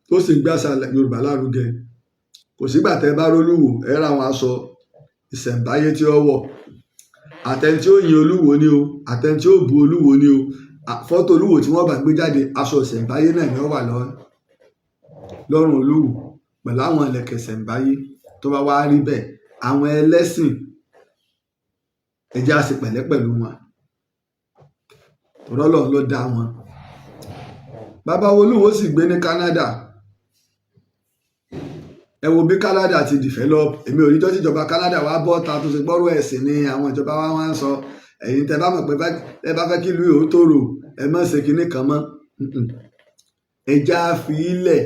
A: tó sì gbé àṣà Yorùbá lárugẹ. Kò sígbà tẹ́ bá rólúwo ẹ ra àwọn aṣọ ìṣẹ̀ǹbáyé tí ó wọ̀. Àtẹni tí ó yin Olúwo ni o, àtẹni tí ó bu Olúwo ni o. Fọ́tò Olúwo tí wọ́n bá gbé jáde aṣọ ìṣẹ̀ǹbáyé náà ni ó wà lọ́rùn Olúwo pẹ̀lú àwọn ìlẹ̀kẹ̀ ìṣẹ̀ǹbáyé. Tó bá wá rí bẹ́ẹ̀ àwọn ẹlẹ́sìn ẹ jẹ́ á ṣe pẹ̀lẹ́ pẹ̀lú wọn. Torí Ọlọ́run ló dá wọn. Bàbá Olúwo sì gbé ní Canada. Ẹ wo bí Canada ti develop. Èmi ò rí jọ́ tí ìjọba Canada wá bọ́ ta tó ṣe gbọ́rọ̀ ẹ̀sìn ni àwọn ìjọba wa wá ń sọ. Ẹ̀yin tẹ́ bá mọ̀ pé ẹ bá fẹ́ kí ìlú yìí ó tòrò ẹ má ṣe kinní kan mọ́. Ẹ já fi ilẹ̀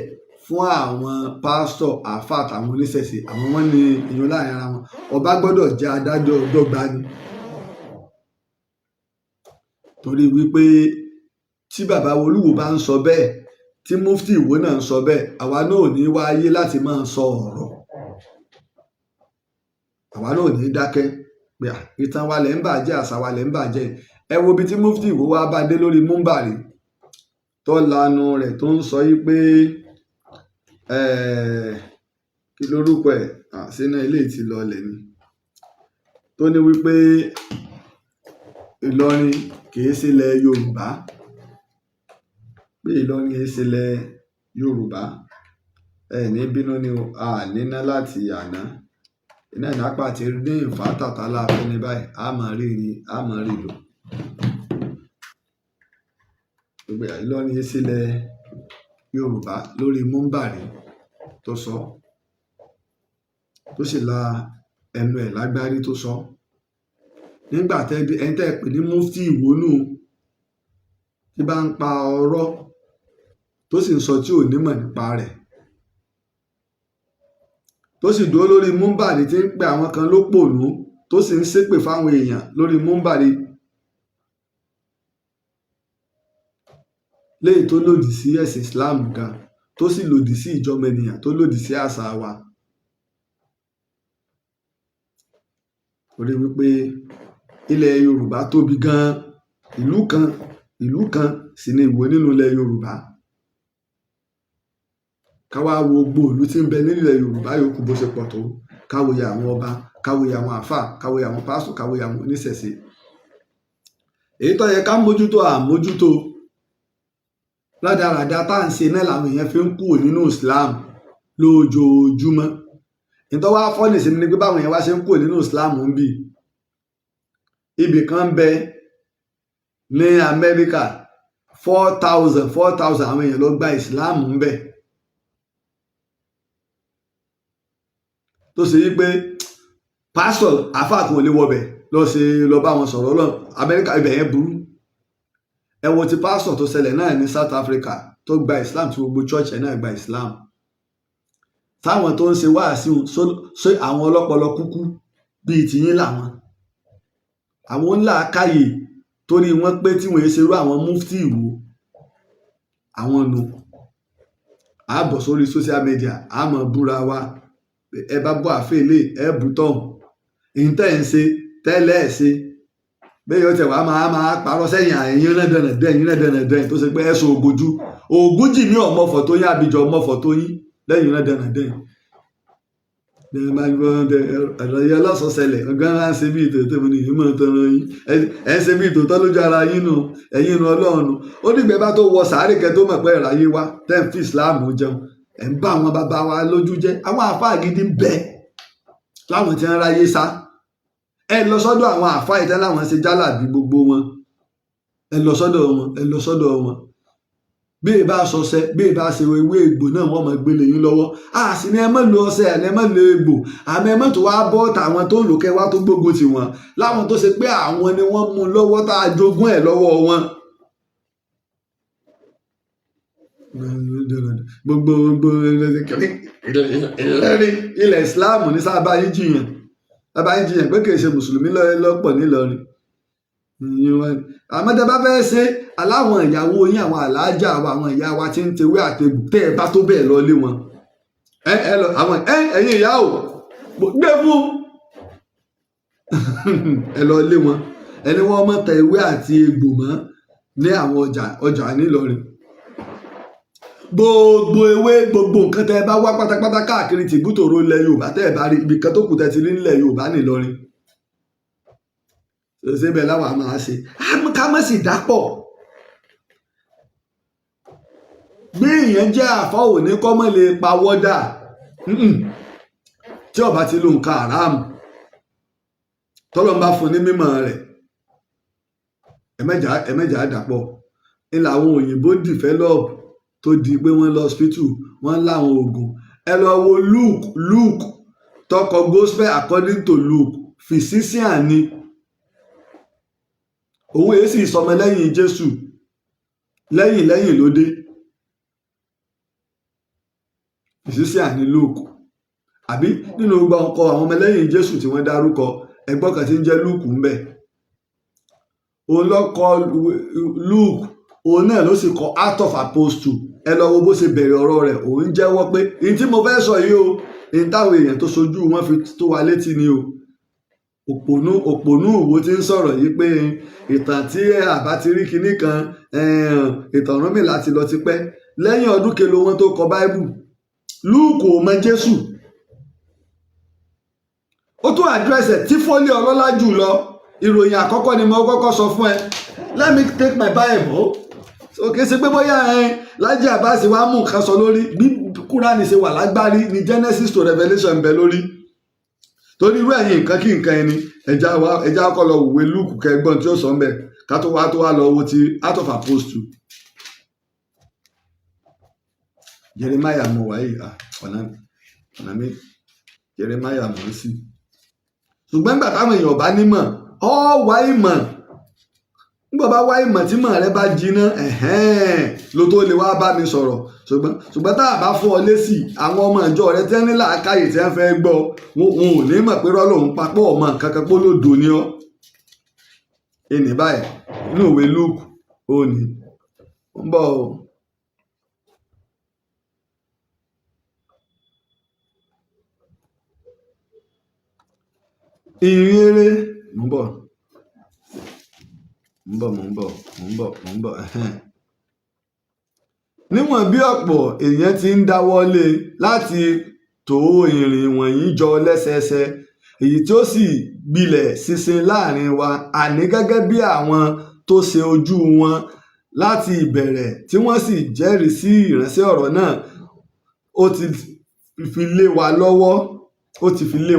A: fún àwọn pásítọ̀ àáfàá àtàwọn oníṣẹ̀ṣe. Àwọn wọn ní ìyún láàrin ara wọn. Ọba gbọ́dọ̀ jẹ́ adájọ́ dọ́gba ni. torí wípé tí bàbá Olúwo bá ń sọ bẹ́ẹ̀ tí mufti Ìwó náà ń sọ bẹ́ẹ̀ àwa náà ò ní wáyé láti máa sọ ọ̀rọ̀, àwa náà ò ní dákẹ́ pé ìtàn wa lẹ̀ ń bàjẹ́, àṣà wa lẹ̀ ń bàjẹ́. Ẹ wo ibi tí mufti Ìwó wa bá dé lórí múmbàrí tó lanu rẹ̀ tó ń sọ yí pé kí lórúkọ ẹ̀ sínú ilé ti lọlẹ̀ ni, tó ní wípé Ìlọrin kìí sílẹ̀ Yorùbá, pé Ìlọrin kìí sílẹ̀ Yorùbá, ní bínú ni a níná láti àná iná ìnápá ti ní ìfátàtà láàfin ní báyìí a máa rí ni a máa rí lò. Gbogbo Ìlọrin kìí sílẹ̀ Yorùbá lórí múmbàrí tó sọ, tó sì la ẹnu ẹ̀ lágbárí tó sọ. Nígbà ẹni tẹ́ pè ní mufti Ìwó nù tí bá ń pa ọ̀rọ̀ tó sì ń sọ tí ò nímọ̀ nípa rẹ̀, tó sì dúró lórí múmbàrí tí ń pe àwọn kan lópònú tó sì ń ṣépè fáwọn èèyàn lórí múmbàrí léyìí tó lòdì sí ẹ̀sìn Islam gan, tó sì lòdì sí ìjọmọ ènìyàn, tó lòdì sí àṣà wa. Torí wípé ilẹ̀ Yorùbá tóbi gan, ìlú kan sì ni Ìwó nínú ilẹ̀ Yorùbá. Káwá wo gbogbo ìlú tí ń bẹ nílẹ̀ Yorùbá yòókù bó ṣe pọ̀ tó, káwòye àwọn ọba, káwòye àwọn àfáà, káwòye àwọn pásítọ̀, káwòye àwọn oníṣẹ̀ṣe. Èyí tó yẹ ká mójútó àmójútó, rádaràda tá à ń ṣe náà làwọn èèyàn fi ń kúrò nínú Islam lójoojúmọ́. Ìtọ́ wá fọ́nì sí ni pé báwọn èèyàn wá ṣe ń kúrò nínú Islam ń bì. Ibì kan ń bẹ ní Amẹ́ríkà 4,000 àwọn èèyàn ló gba Islam ń bẹ. Tó ṣe yí pé pásítọ̀ àfáà kan ò lè wọbẹ̀ lọ bá wọn sọ̀rọ̀ Ọlọ́run. Amẹ́ríkà ibẹ̀ yẹn burú. Ẹ wo ti pásítọ̀ tó ṣẹlẹ̀ náà ní South Africa tó gba Islam tí gbogbo church ẹ̀ náà gba Islam. Táwọn tó ń ṣe wáàsí ṣé àwọn ọlọ́pọlọ kúkú bíi tiyín làwọn. Àwọn ńlá káyè torí wọ́n pé tí wọ́n ṣerú àwọn mufti Ìwó àwọn nu. A bọ̀ sórí social media a mọ̀ búra wa, ẹ bá bọ́ àfẹ́lẹ́ ẹ bù tọ̀hún, ìtẹ́ ń ṣe tẹ́lẹ̀ ẹ̀ ṣe bẹ́ẹ̀ yóò tẹ̀ wá máa parọ́ sẹ́yìn àyìn rẹ́dẹ̀nẹ̀dẹ́n tó ṣe pé ẹ̀sùn ògójú ògúnjì ní ọmọfọ̀ tó yín àbíjọ ọmọfọ̀ tó yín lẹ́yìn rẹ́dẹ̀nẹ̀dẹ́n. Ẹ̀rọ yẹn lọ́sọ̀ọ́sẹlẹ̀ ọ̀gá ńlá ń ṣe bí ìtò tó ní ìmọ̀ tọrọ yín ẹ̀ ń ṣe bí ìtò tó lójú ara yín nù ẹ̀yin inú Ọlọ́run. Ó dìgbẹ́ bá tó wọ sàárè kẹ́ tó mọ̀ pé ẹ̀ráyé wá tẹ́ ń fi Islam jẹun ẹ̀ ń bá àwọn bàbá wa lójú jẹ́. Àwọn àfáà gidi ń bẹ láwọn tí ń ráyé sá. Ẹ lọ sọ́dọ̀ àwọn àfáà ìtẹ́ láwọn ṣe jálàbí gbogbo wọn, ẹ lọ sọ́dọ̀ wọn. Bí ẹ bá sọsẹ, bí ẹ bá ṣe ewé egbò náà wọ́n máa gbélé yín lọ́wọ́. A sì ní ẹ má lo ọṣẹ ẹ má lo egbò, àmọ́ ẹ má tó wá bọ́ tàwọn tó lò kẹ́ wá tó gbógun tì wọ́n láwọn tó ṣe pé àwọn ni wọ́n mú lọ́wọ́ tá a jogún ẹ̀ lọ́wọ́ wọn. Gbogbo ilẹ̀ Islam ní sábà yín jiyàn pé kì í ṣe mùsùlùmí lọ́pọ̀ nílọrin. Àmọ́ tẹ́ bá fẹ́ ṣe aláwọn ìyàwó yín àwọn àlájà wa àwọn ìyá wa tí ń tewé àtegbò tẹ́ ẹ bá tó bẹ́ẹ̀ lọ lé wọn. Ẹ̀yin ìyá ò gbé fún ẹ lọ lé wọn. Ẹni wọ́n mọ̀ tẹ ewé àti egbò mọ́ ní àwọn ọjà nílọrin. Gbogbo ewé gbogbo nǹkan tẹ́ ẹ bá wá pátápátá káàkiri tìbútòrò ilẹ̀ Yorùbá tẹ́ ẹ bá rí ibi kan tó kù tẹ́ ti rí nílẹ̀ Yorùbá nílọrin. Ṣé bẹ́ẹ̀ láwọn a máa ṣe ká má sì dápọ̀. Bí ìyẹn jẹ́ àfọ́ òní kọ́mọ́ lè pa wọ́dà tí ọba ti lo nǹkan àràmù tọ́lọ́n bá fún ní mímọ̀ rẹ̀ ẹ̀mẹ́jà àdàpọ̀. Ní làwọn òyìnbó develop tó di pé wọ́n lọ hospital wọ́n láwọn oògùn. Ẹ lọ wo Luke tọkọ gospel according to Luke physician ni òun èyí sì sọmọ lẹ́yìn Jésù lẹ́yìn ló dé. Physician ni Luke àbí nínú gbogbo ọkọ àwọn ọmọ lẹ́yìn Jésù tí wọ́n dárúkọ ẹgbọ́n kan tí ń jẹ́ Luke ń bẹ. òun ló kọ Luke, òun náà ló sì kọ Acts of Apostles. Ẹ lọ wo bó ṣe bẹ̀rẹ̀ ọ̀rọ̀ rẹ̀, òun jẹ́wọ́ pé ní tí mo fẹ́ sọ yìí o, ní táwọn èèyàn tó sojú wọn fi tó wa létí ni o. Òpònú òwò tí ń sọ̀rọ̀ yìí pé ìtàn tí àbá ti rí kinní kan, ìtàn Ọ̀rúnmìlà ti lọ ti pẹ́. Lẹ́yìn ọdún kelo wọn tó kọ Báíbù, Lúùkù ò mọ Jésù. Ó tún àdírẹ́sì tí fólì ọlọ́lá jù lọ. Ìròyìn àkọ́kọ́ ni mo kọ́kọ́ sọ fún ẹ. Let me take my Bible. Òkè ṣe pé bóyá Laji Abbas wá mú nǹkan sọ lórí bí Kúránì ṣe wà lágbárí ní Genesis to Revelation ń bẹ lórí. Torí irú ẹ̀yìn nǹkan kí nǹkan ẹni ẹja kọ́ lọ wòwe Lúùkù kẹgbọ́n tí ó sọ ń bẹ̀ ká tó wá lọ wo ti Acts of Apostles. Jeremiah mọ̀ wáyé ọ̀nà mi Jeremiah mọ̀ sí. Ṣùgbọ́n nígbà táwọn èèyàn bá nímọ̀ ọ́ wá ìmọ̀. Nígbà bá wá ìmọ̀ tí mọ̀ rẹ bá jiná ló tó lè wá bá mi sọ̀rọ̀. Ṣùgbọ́n tá a bá fún ọ lésì, àwọn ọmọ ìjọ rẹ tí wọ́n ní làákàyè tí wọ́n fẹ́ gbọ́ wọn ò ní mọ̀ pé rọ́lọ́ òun papọ̀ ọmọ kankan pé lódò ni ọ́. Ẹnì báyìí inú ìwé Luke ó ní ń bọ̀ o. Ìrere mò ń bọ̀. Níwọ̀n bí ọ̀pọ̀ èèyàn ti ń dáwọ́lé láti tò ìrìn wọ̀nyí jọ lẹ́sẹẹsẹ, èyí tí ó sì gbilẹ̀ ṣinṣin láàrin wa, àní gẹ́gẹ́ bí àwọn tó ṣe ojú wọn láti ìbẹ̀rẹ̀ tí wọ́n sì jẹ́rìí sí ìránṣẹ́ ọ̀rọ̀ náà, ó ti fi lé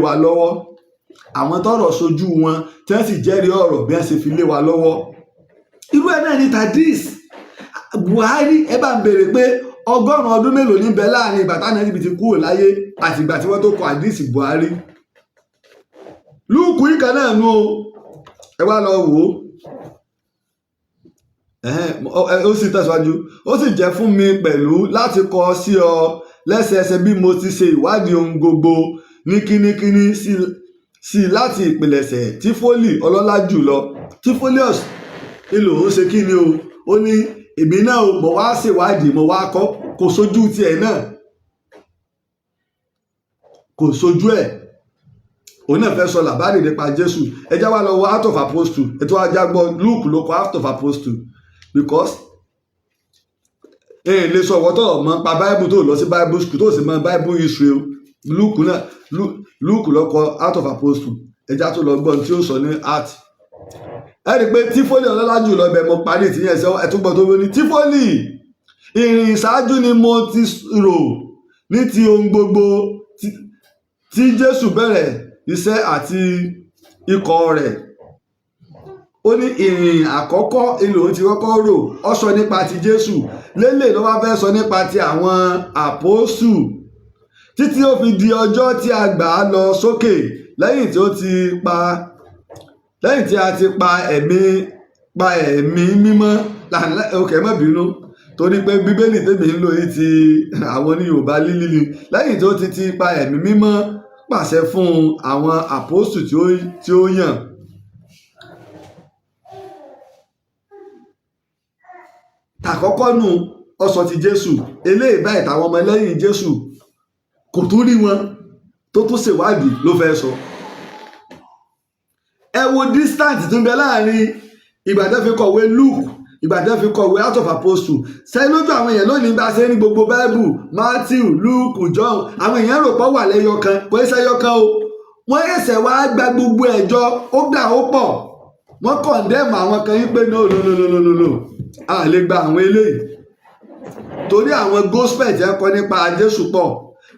A: wa lọ́wọ́. Àwọn tọ́rọ̀ sojú wọn tí wọ́n sì jẹ́rìí ọ̀rọ̀ bí wọ́n ṣe fi lé wa lọ́wọ́. Irú ẹ̀ náà ni Tadis Buhari. Ẹ bá ń béèrè pé 100 ọdún mélòó ní bẹ láàrin ìgbà táwọn ẹni ti kúrò láyé àti ìgbà tí wọ́n tó kọ àdíìsì Buhari. Lúùkù yìí kan náà nú o, ẹ wá lọ wò ó sì tẹ̀síwájú. Ó sì jẹ́ fún mi pẹ̀lú láti kọ sí ọ lẹ́sẹẹsẹ bí mo ti ṣe ìwádìí ohun gbogbo ní kínníkínní sí láti ìpilẹ̀ṣẹ̀ tí fólì ọlọ́lá jùlọ tí fólius ìlò ó ṣe kí ni o. Ó ní èmi náà mo wá ṣèwádìí, mo wá kọ́, kò sójú tiẹ̀ náà, kò sójú ẹ̀. Òun náà fẹ́ sọ làbárì nípa Jésù. Ẹ já wá lọ wo Acts of Apostles. Ètò ajá gbọ́ Luke ló kọ Acts of Apostles because lè sọ ọ̀wọ́ tó mọ̀ pa Bible tó lọ sí Bible school tó sì mọ̀ Bible Israel. Luke ló kọ Acts of Apostles. Ẹ já tó lọ gbọ́ tí ó sọ ní Acts. Ẹ rí i pé tí fólì ọlọ́lá jù lọ bẹ̀ mo parí ìtìyẹn ṣe ẹtúgbọ́n tó wọlé tí fólì ìrìn ìṣáájú ni mo ti rò ní ti ohun gbogbo tí Jésù bẹ̀rẹ̀ iṣẹ́ àti ikọ̀ rẹ̀. Ó ní ìrìn àkọ́kọ́ ìlò ti kọ́kọ́ rò, ó sọ nípa ti Jésù, lélẹ̀ ló wá fẹ́ sọ nípa ti àwọn àpọ́sù títí ó fi di ọjọ́ tí a gbà á lọ sókè lẹ́yìn tí a ti pa ẹ̀mí mímọ́. Òkè má bínú torí pé bíbélì tèmi ń lò yìí ti àwọn ní Yorùbá lílí. Lẹ́yìn tí ó ti pa ẹ̀mí mímọ́ pàṣẹ fún àwọn àpọ́sù tí ó yàn. Tàkọ́kọ́ nù ọsọ ti Jésù, eléyìí báyìí táwọn ọmọ lẹ́yìn Jésù kò tún rí wọn tó tún ṣèwádìí ló fẹ́ sọ. Ẹ wo distance tó ń bẹ láàrin ìgbà tó fi kọ̀wé Luke, ìgbà tó fi kọ̀wé Acts of Apostles. Sẹ́yìn lójú àwọn èèyàn lónìí bá ṣe ní gbogbo Bible, Matthew, Luke, John, àwọn èèyàn rò pọ̀ wà lẹ́yọkan, kò é sẹ́yọkan o. Wọ́n ẹ̀sẹ̀ wá gba gbogbo ẹ̀jọ́, ó gbà ó pọ̀. Wọ́n condemn àwọn kan yín pé no, a lè gba àwọn eléyìí torí àwọn gospel jẹ́ kọ́ nípa Jésù pọ̀,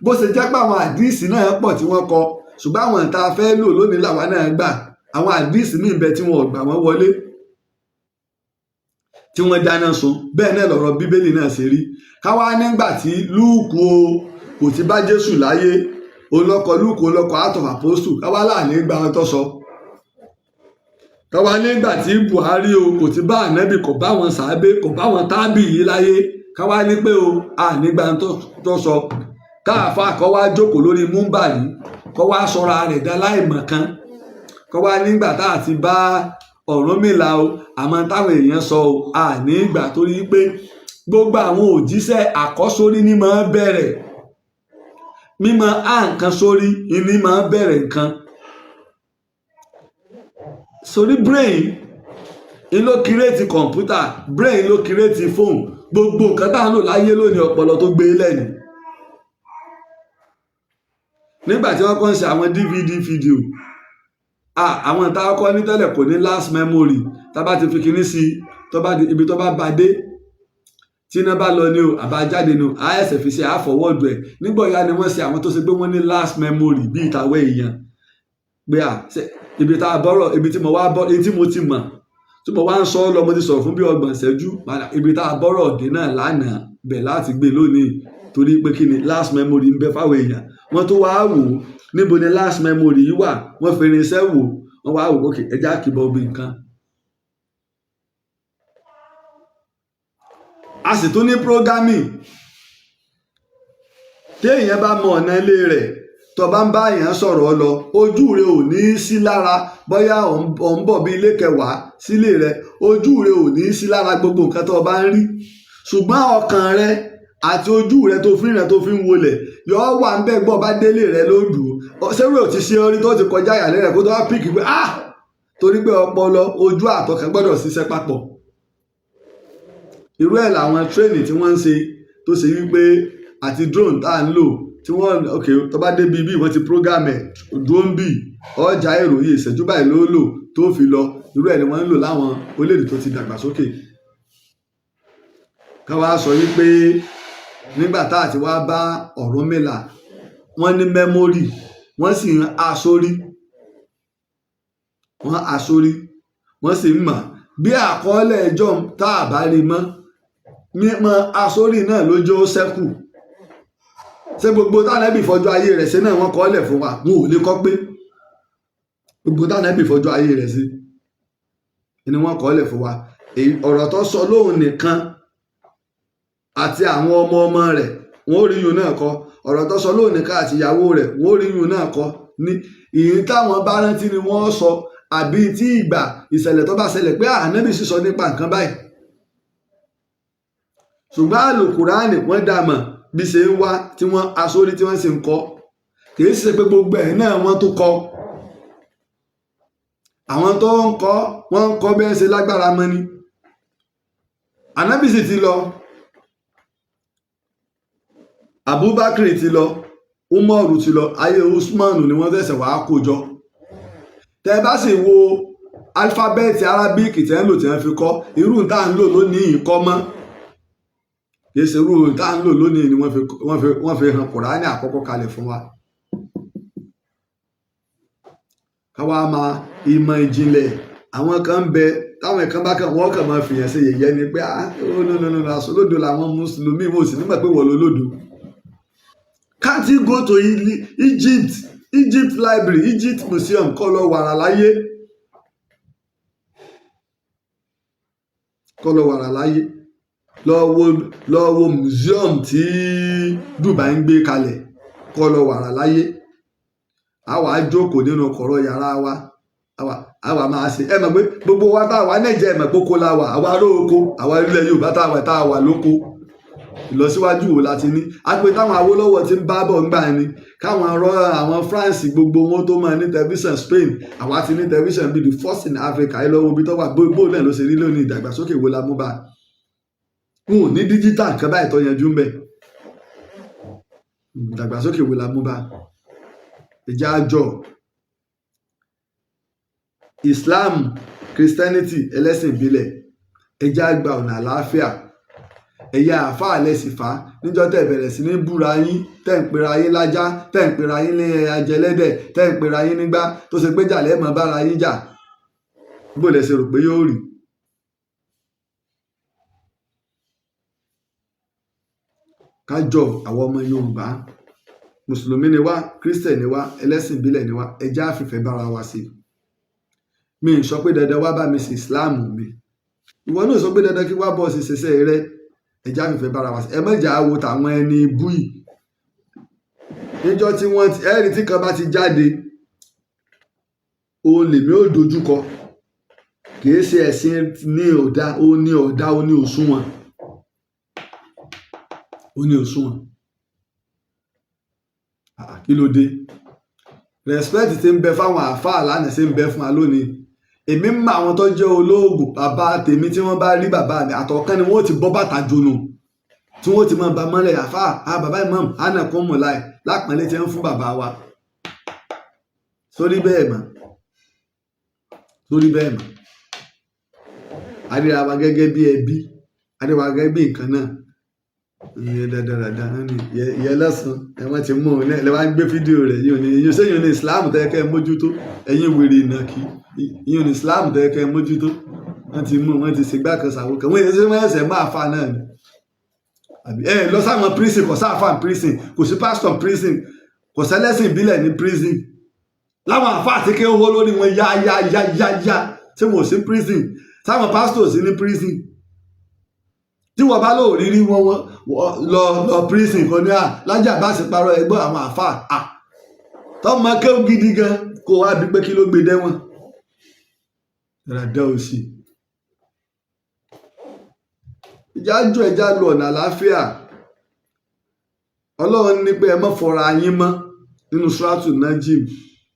A: bó ṣe jẹ́ pé àwọn àdíìsì náà pọ̀ tí wọ́n kọ, ṣùgbọ́n àwọn tá a fẹ́ lò lónìí làwa náà gbà. Àwọn àdíìsì míì bẹ tí wọn ò gbà wọ́n wọlé, tí wọ́n dáná sun. Bẹ́ẹ̀ náà lọ̀rọ̀ bíbélì náà ṣe rí. Káwá nígbà tí Lúùkù kò ti bá Jésù láyé, olọ́kọ̀ Lúùkù olọ́kọ̀ Acts of Apostles, káwá láàní gba wọn tó sọ. Káwá nígbà tí Buhari kò ti bá ànábì, kò bá wọn sàábé, kò bá wọn tábì yìí láyé, káwá ní pé àní gba tó sọ. Káàfà kọ́ wá jókòó lórí múmbàrí, kọ́ wá sọra rẹ̀ dá láìmọ̀ kan, kọ́ wá nígbà tá a ti bá Ọ̀rúnmìlà o àmọ́ táwọn èèyàn sọ o àní ìgbà torí pé gbogbo àwọn òjíṣẹ́ àkọ́sórí ní máa bẹ̀rẹ̀ mímọ̀ á nǹkan sórí ní máa bẹ̀rẹ̀ nǹkan sórí brain ló kírètì kọ̀ǹpútà brain ló kírètì fóònù gbogbo nǹkan tá à ń lò láyé lónìí ọpọlọ tó gbé lẹ́nu nígbà tí wọ́n kọ́ ń ṣe àwọn DVD fídíò àwọn ìta ọkọ ní tẹ́lẹ̀ kò ní last memory tá bá ti fi kinní sí ibi tó bá ba dé tí iná bá lọ ní o àbájáde ní o àìsẹ̀ fi ṣe àfọwọ́dù ẹ̀ nígbà ọ̀yá ni wọ́n ṣe àwọn tó ṣe pé wọ́n ní last memory bí ìtàwé èèyàn pé ibi tá a bọ́rọ̀ ibi tí mo wá bọ́ ibi tí mo ti mọ̀ tí mo wá ń sọ lọ mo ti sọ̀rọ̀ fún bí 30 ìṣẹ́jú ibi tá a bọ́rọ̀ dé náà lánàá bẹ̀ láti gbé lónìí torí pé kí ni last memory ń bẹ fáwọn èèyàn wọ́n tó wá wò ó níbo ni last memory yìí wà wọ́n fi irinṣẹ́ wò wọ́n wá wò ó kè ẹja kìbọ̀ obì nǹkan. a sì tún ní programming téèyàn bá mọ ọ̀nà ilé rẹ̀ tó bá ń bá èèyàn sọ̀rọ̀ lọ ojú rẹ ò ní sí lára bóyá ò ń bọ̀ bí ilé kẹwàá sílé rẹ ojú rẹ ò ní sí lára gbogbo nǹkan tó bá ń rí ṣùgbọ́n ọkàn rẹ àti ojú rẹ tó fi ń rẹ tó fi ń wọlẹ̀ yọ wà ń bẹ́ gbọ́ bá délé rẹ lójú ṣérú ò ti ṣe orí tó ti kọjá ìyàlẹ́ rẹ kó tó wá píkì pé torí pé ọpọlọ ojú àtọkàn gbọ́dọ̀ ṣiṣẹ́ papọ̀ irú ẹ̀ làwọn tírẹ́nì tí wọ́n ń ṣe tó ṣe wípé àti drone tá à ń lò tí wọ́n tó bá débi bí wọ́n ti program ẹ̀ drone bí ọjà èrò yìí ìṣẹ́jú báyìí ló lò tó fi lọ irú ẹ̀ ni wọ́n ń lò láwọn orílẹ̀-èdè tó ti dàgbàsókè ká wá sọ wípé nígbà tá àti wá bá Ọ̀rúnmìlà wọ́n ní mẹ́mórì wọ́n sì ń asórí wọ́n sì ń mọ̀ bí àkọọ́lẹ̀ ẹjọ́ tá a bá rí mọ́ mímọ́ asórí náà ló jẹ́ ó ṣẹ́kù ṣé gbogbo tánẹ́bì fọjọ́ ayé rẹ̀ ṣe náà wọ́n kọ́ọ́lẹ̀ fún wa wọn ò lè kọ́ pé gbogbo tánẹ́bì fọjọ́ ayé rẹ̀ ṣe ni wọ́n kọ́ọ́lẹ̀ fún wa ọ̀rọ̀ tó sọ lóhùn nìkan àti àwọn ọmọ ọmọ rẹ̀ wọ́n ò rí yun náà kọ́ ọ̀rọ̀ tó sọ lóhùn nìkan àti ìyàwó rẹ̀ wọ́n ò rí yun náà kọ́ ní ìyìn táwọn bá rántí ni wọ́n sọ àbí tí ìgbà ìṣẹ̀lẹ̀ tó bá ṣẹlẹ̀ pé ànábì sísọ nípa nǹkan báyìí ṣùgbọ́n àlùkùránì wọ́n dà mọ̀ bí ṣe ń wá tí wọ́n asórí tí wọ́n sì ń kọ́ kìí ṣe pé gbogbo ẹ̀ náà wọ́n tó kọ́ àwọn tó ń kọ́ wọ́n ń kọ́ bí ẹ ṣe lágbára mọ́ ni ànábì sì ti lọ Abubakar ti lọ Umaru ti lọ ayé Usmanu ni wọ́n fẹsẹ̀ wàá kó jọ tẹ́ bá sì wo alifábẹ́ẹ̀tì arábíkì tẹ́ ń lò tí wọ́n fi kọ́ irú tá à ń lò lónìí ìkọ́ mọ́ kìí ṣe irú tá à ń lò lónìí ni wọ́n fi hàn Kùránì àkọ́kọ́ kalẹ̀ fún wa káwa máa ìmọ̀ ìjìnlẹ̀ àwọn kan ń bẹ táwọn kan bá kàn wọ́n kàn máa fìyàn ṣe yẹ̀yẹ́ ni pé àṣọlódò làwọn mùsùlùmí wò sí nígbà pé wọ́n lólódò. Can't you go to Egypt library Egypt museum kọ́ lọ wàrà láyé lọ wo museum tí Dubai ń gbé kalẹ̀ kọ́ lọ wàrà láyé àwa jókòó nínú kọ̀rọ̀ yàrá wa àwa máa ṣe ẹ mọ̀ pé gbogbo wa tá a wà Nàìjíríà mọ̀ pókó la wà àwa lóko àwa ilẹ̀ Yorùbá tá a wà lóko ìlọsíwájú wo láti ní àpè táwọn Awólọ́wọ̀ ti ń bá bọ̀ ńgbà ni káwọn àwọn France gbogbo wọn tó máa ní tẹlifíṣàn Spain àwa ti ní tẹlifíṣàn bíi the first in Africa ẹ lọ́wọ́ ibi tó wà bó náà ló ṣe rí lónìí ìdàgbàsókè wo la mú bá wọn ò ní díjítà nǹkan báyìí tó yanjú ń bẹ ìdàgbàsókè wo la mú bá ìjà àjọ Islam Christianity ẹlẹ́sìn ìbílẹ̀ ẹjẹ́ àgbà ọ̀nà àlàáfíà ẹ̀yà àfáà lẹ́sìfà níjọ́ tẹ̀ bẹ̀rẹ̀ sí ní búra yín tẹ̀ ń pera yín lájá tẹ̀ ń pera yín ní ajẹlẹ́dẹ̀ tẹ̀ ń pera yín nígbà tó ṣe pé jàlẹ́ mọ́ bára yín jà bó lẹ ṣe rò pé yóò rí. kájọ àwọn ọmọ Yorùbá mùsùlùmí ni wá kírísítẹ̀ ni wá ẹlẹ́sìn ìbílẹ̀ ni wá ẹjẹ́ àfìfẹ́ bára wa sí mi ì sọ pé dandan wá bá mi sí Islam mi ìwọ náà sọ pé dandan kí wá bọ́ sí ṣẹṣẹ rẹ ẹjẹ́ àfìfẹ́ bára wa sí ẹ mọ̀jà wo tàwọn ẹni ibú yìí níjọ́ tí wọ́n ẹ̀rí tí kan bá ti jáde òun lèmi ò dojúkọ kìí ṣe ẹ̀sìn ní ọ̀dá ó ní ọ̀dá ó ní òṣùwọ̀n ó ní òṣùwọ̀n. Kí ló dé? Respect tí ń bẹ fáwọn àáfàá lánàá ṣe ń bẹ fún wa lónìí. Èmi ń mọ àwọn tó jẹ́ olóògùn bàbá tèmi tí wọ́n bá rí bàbá mi àtọ̀kán ni wọ́n ti bọ́ bàtà jónú tí wọ́n ti máa ba mọ́lẹ̀ àáfàá bàbá imam anna kún mọ̀ láì lápẹ̀lẹ́ tí ń fún bàbá wa. Sórí bẹ́ẹ̀ mọ́ adéra wa gẹ́gẹ́ bí ẹbí adéra wa gẹ́gẹ́ bí nǹkan náà ìyẹn dáadáa ní ìyẹn lọ́sàn ẹ wọ́n ti mú un lẹ́ wá ń gbé fídíò rẹ̀ yìí sẹ́yìn ní Islam tẹ́ kẹ́ ẹ mójútó ẹ̀yin wèrè ìnàkí ìyẹn ní Islam tẹ́ kẹ́ ẹ mójútó wọ́n ti mú wọ́n ti ṣègbà kan ṣàwọ́ kan wọ́n yẹn ẹsẹ̀ máa fa náà ni àbí ẹ lọ sáwọn prison kò sáà fan prison kò sí pastor prison kò sẹ́lẹ́sìn ìbílẹ̀ ní prison láwọn àfa àti kí ó hó lórí wọn yá tí wọn ò sí prison sáwọn pastor sí ní prison tí wọ́n bá lóò rírí wọn lọ prison kan ní Laji Abbas parọ́ ẹgbọ́n àwọn àfa tọ́mọ kéwù gidi gan kó wá bí pé kí ló gbé dẹ́wọ̀n dáadáa ó sì ìjájú ẹja lu ọ̀nà àlàáfíà Ọlọ́run ní pé ẹ má fọra yín mọ́ nínú suratu Najim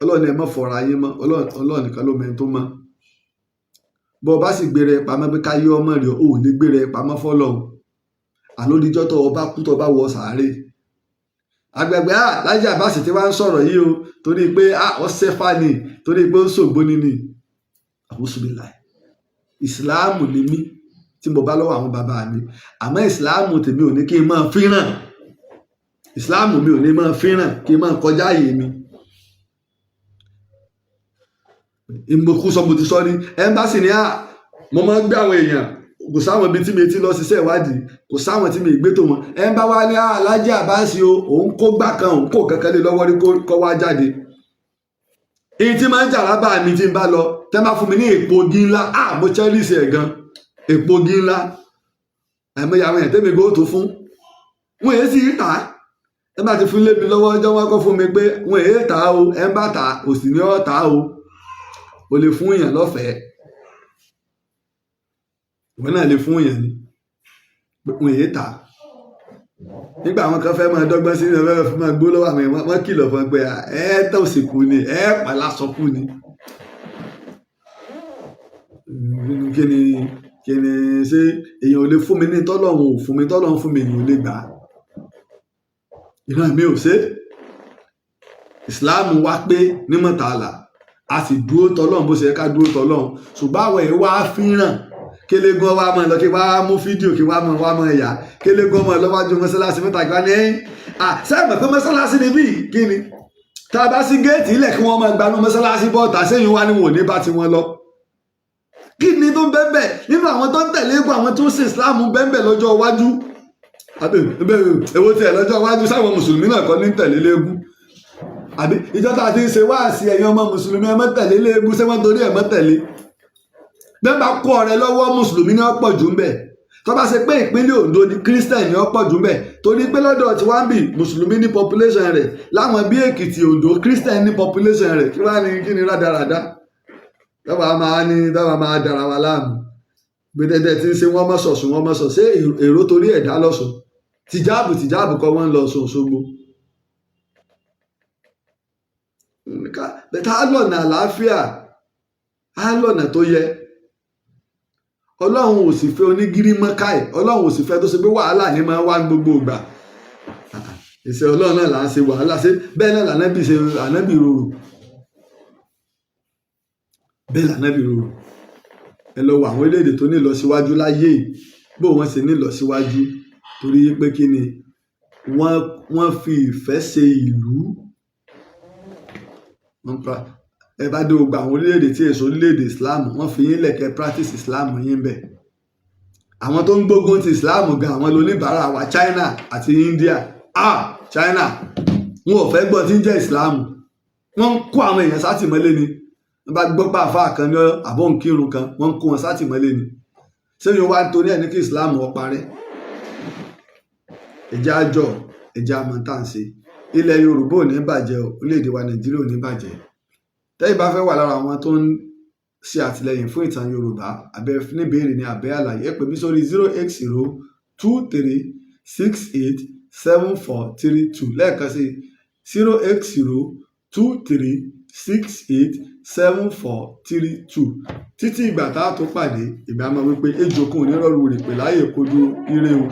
A: Ọlọ́run ní ẹ má fọra yín mọ́ Ọlọ́run nìkan ló mẹ́ni tó mọ́ bọ́ ọ bá sì gbére ẹ pamọ́ pé káyé ọmọ rẹ̀ ò ní gbére ẹ pamọ́ fọ́lọ́run àlódìjọ́ tó ọba kú tó bá wọ sàárè àgbẹ̀gbẹ̀ Laji Abbas tí wàá ń sọ̀rọ̀ yìí o torí pé ọ sẹ́fà ni torí pé ó ṣògbóni ni àwòsùnmíláì ìsìláàmù ni mí tí mo bá lọ́wọ́ àwọn bàbá mi àmọ́ ìsìláàmù tèmi ò ní kí n máa fíràn ìsìláàmù mi ò ní máa fíràn kí n máa kọjá àyè mi ìmọ̀kú sọ mo ti sọ ní ẹ́mbásì ni mo máa ń gbé àwọn èèyàn kò sáwọn ibi tí mi ti lọ ṣiṣẹ́ ìwádìí kò sáwọn tí mi gbé tó wọn ẹ̀ ń bá wá ní Laji Abbas o òun kó gbà kan òun kó kankan lé lọ́wọ́ rí kó wá jáde èyí tí máa ń jà lábà mi tí ń bá lọ tẹ́ máa fún mi ní èpo ogi ńlá mo chẹ́rìsì ẹ̀ gan èpo ogi ńlá àìmọye àwọn èèyàn tẹ́mi gbó tó fún wọn èyí sì tà á ẹ bá ti fún lé mi lọ́wọ́ ọjọ́ wọn kọ́ fún mi pé wọn èyí tà á o ẹ ń bá tà á òsì ní ọ̀ tà á o lè fún èèyàn lọ́fẹ̀ẹ́ ìwọ náà lè fún èèyàn ni wọn èyí tà nígbà àwọn kan fẹ́ máa dọ́gbọ́n sí ẹ̀fẹ́ fún máa gbó lọ́wọ́ àwọn èèyàn wọ́n kìlọ̀ fún pé tó sì kú ni pàlà sọ kú ni kí ni ṣé èèyàn ò lè fún mi ní tọ́lọ́run ò fún mi tọ́lọ́run fún mi èèyàn ò lè gbà á ìran mi ò ṣe ìsìláàmù wá pé ní mọ̀tàlá a sì dúró tọ́lọ́run bó ṣe ká dúró tọ́lọ́run ṣùgbọ́n àwọn èèyàn wá fíràn kélégun wa máa lọ kí wá mú fídíò kí wá máa ẹ̀yà kélégun ọmọ lọ́wọ́jú mọ́sálásí mẹ́ta gbá ní sẹ́gbẹ̀ pé mọ́sálásí ni bí kí ni tá a bá sí géètì ilẹ̀ kí wọ́n máa gbanú mọ́sálásí bọ́ọ̀tà sẹ́yìn wá ní wọn ò ní bá ti wọn lọ kí ni tó ń bẹ́ẹ̀ nínú àwọn tó ń tẹ̀lé eégún àwọn tó ń sin Islam bẹ́ẹ̀ lọ́jọ́ iwájú èwo tiẹ̀ lọ́jọ́ iwájú sáwọn mùsùlùmí náà kọ́ ní tẹ̀lé léegun àbí ìjọ tá a ti ń ṣe wáàsí ẹ̀yin ọmọ mùsùlùmí ẹ má tẹ̀lé léegun ṣé wọ́n torí ẹ̀ má tẹ̀lé bẹ́ẹ̀ bá kó ọrẹ lọ́wọ́ mùsùlùmí ní ọ̀pọ̀ jù ń bẹ̀ tó bá ṣe pé ìpínlẹ̀ Ondo ní Christian ní ọ̀pọ̀ jù ń bẹ̀ torí pé lọ́dọ̀ tí wọ́n ń bì mùsùlùmí ní population rẹ̀ láwọn bí Èkìtì Ondo Christian ní population rẹ̀ kí wàá ní kí ni rádaràda dábàá máa dára wa láàmú gbẹdẹdẹ tí ń ṣe wọ́n mọ̀ sọ̀sùn wọ́n mọ̀ sọ̀ ṣé èrò torí ẹ̀dá lọ́sùn tìjáàbù kọ́ wọ́n ń lọ sùn Òṣogbo bẹ́ẹ̀ tá a lọ̀nà àlàáfíà á lọ̀nà tó yẹ Ọlọ́run ò sì fẹ́ onígírí mọ́káì Ọlọ́run ò sì fẹ́ tó ṣe pé wàhálà ní máa wá gbogbo ìgbà ìṣe Ọlọ́run náà là ń ṣe wàhálà ṣe bẹ́ẹ̀ náà lànàbì ṣe ànábì rorò bẹ́ẹ̀ lànàbì rorò ẹ lọ wọ àwọn orílẹ̀-èdè tó ní ìlọsíwájú láyé bó wọ́n ṣe ní ìlọsíwájú torí pé kí ni wọ́n fi ìfẹ́ ṣe ìlú ẹ bá dé gbogbo àwọn orílẹ̀-èdè tí èso orílẹ̀-èdè Islam wọ́n fi yín lẹ̀kẹ́ practice Islam yín bẹ̀ àwọn tó ń gbógun ti Islam gan àwọn lóníbàárà wa China àti India China wọn ò fẹ́ gbọ́ tí ń jẹ́ Islam wọ́n ń kó àwọn èèyàn sátìmọ́lé ni wọ́n bá gbọ́ pàfà kan ní àbọ̀nkírun kan wọ́n ń kó wọn sátìmọ́lé ni sẹ́yìn wá nítorí ẹ̀ ní kí Islam ó parẹ́ ẹ̀jẹ̀ àjọ ẹ̀jẹ̀ àmọ̀tàǹṣe ilẹ̀ Yorùbá ò ní bàjẹ́ orílẹ̀-èdè wa Nàìjíríà ò ní bàjẹ́ tẹ́yìn bá fẹ́ wà lára àwọn tó ń ṣe àtìlẹyìn fún Ìtàn Yorùbá, abẹ́ níbèrè ní abẹ́ àlàyé, ẹ pè mí sórí 08023687432 lẹ́ẹ̀kan sí 08023687432. Títí ìgbà tá a tó pàdé, ìgbà máa wípé ejò kan ò ní rọrùn rè pè láyè kojú ire o.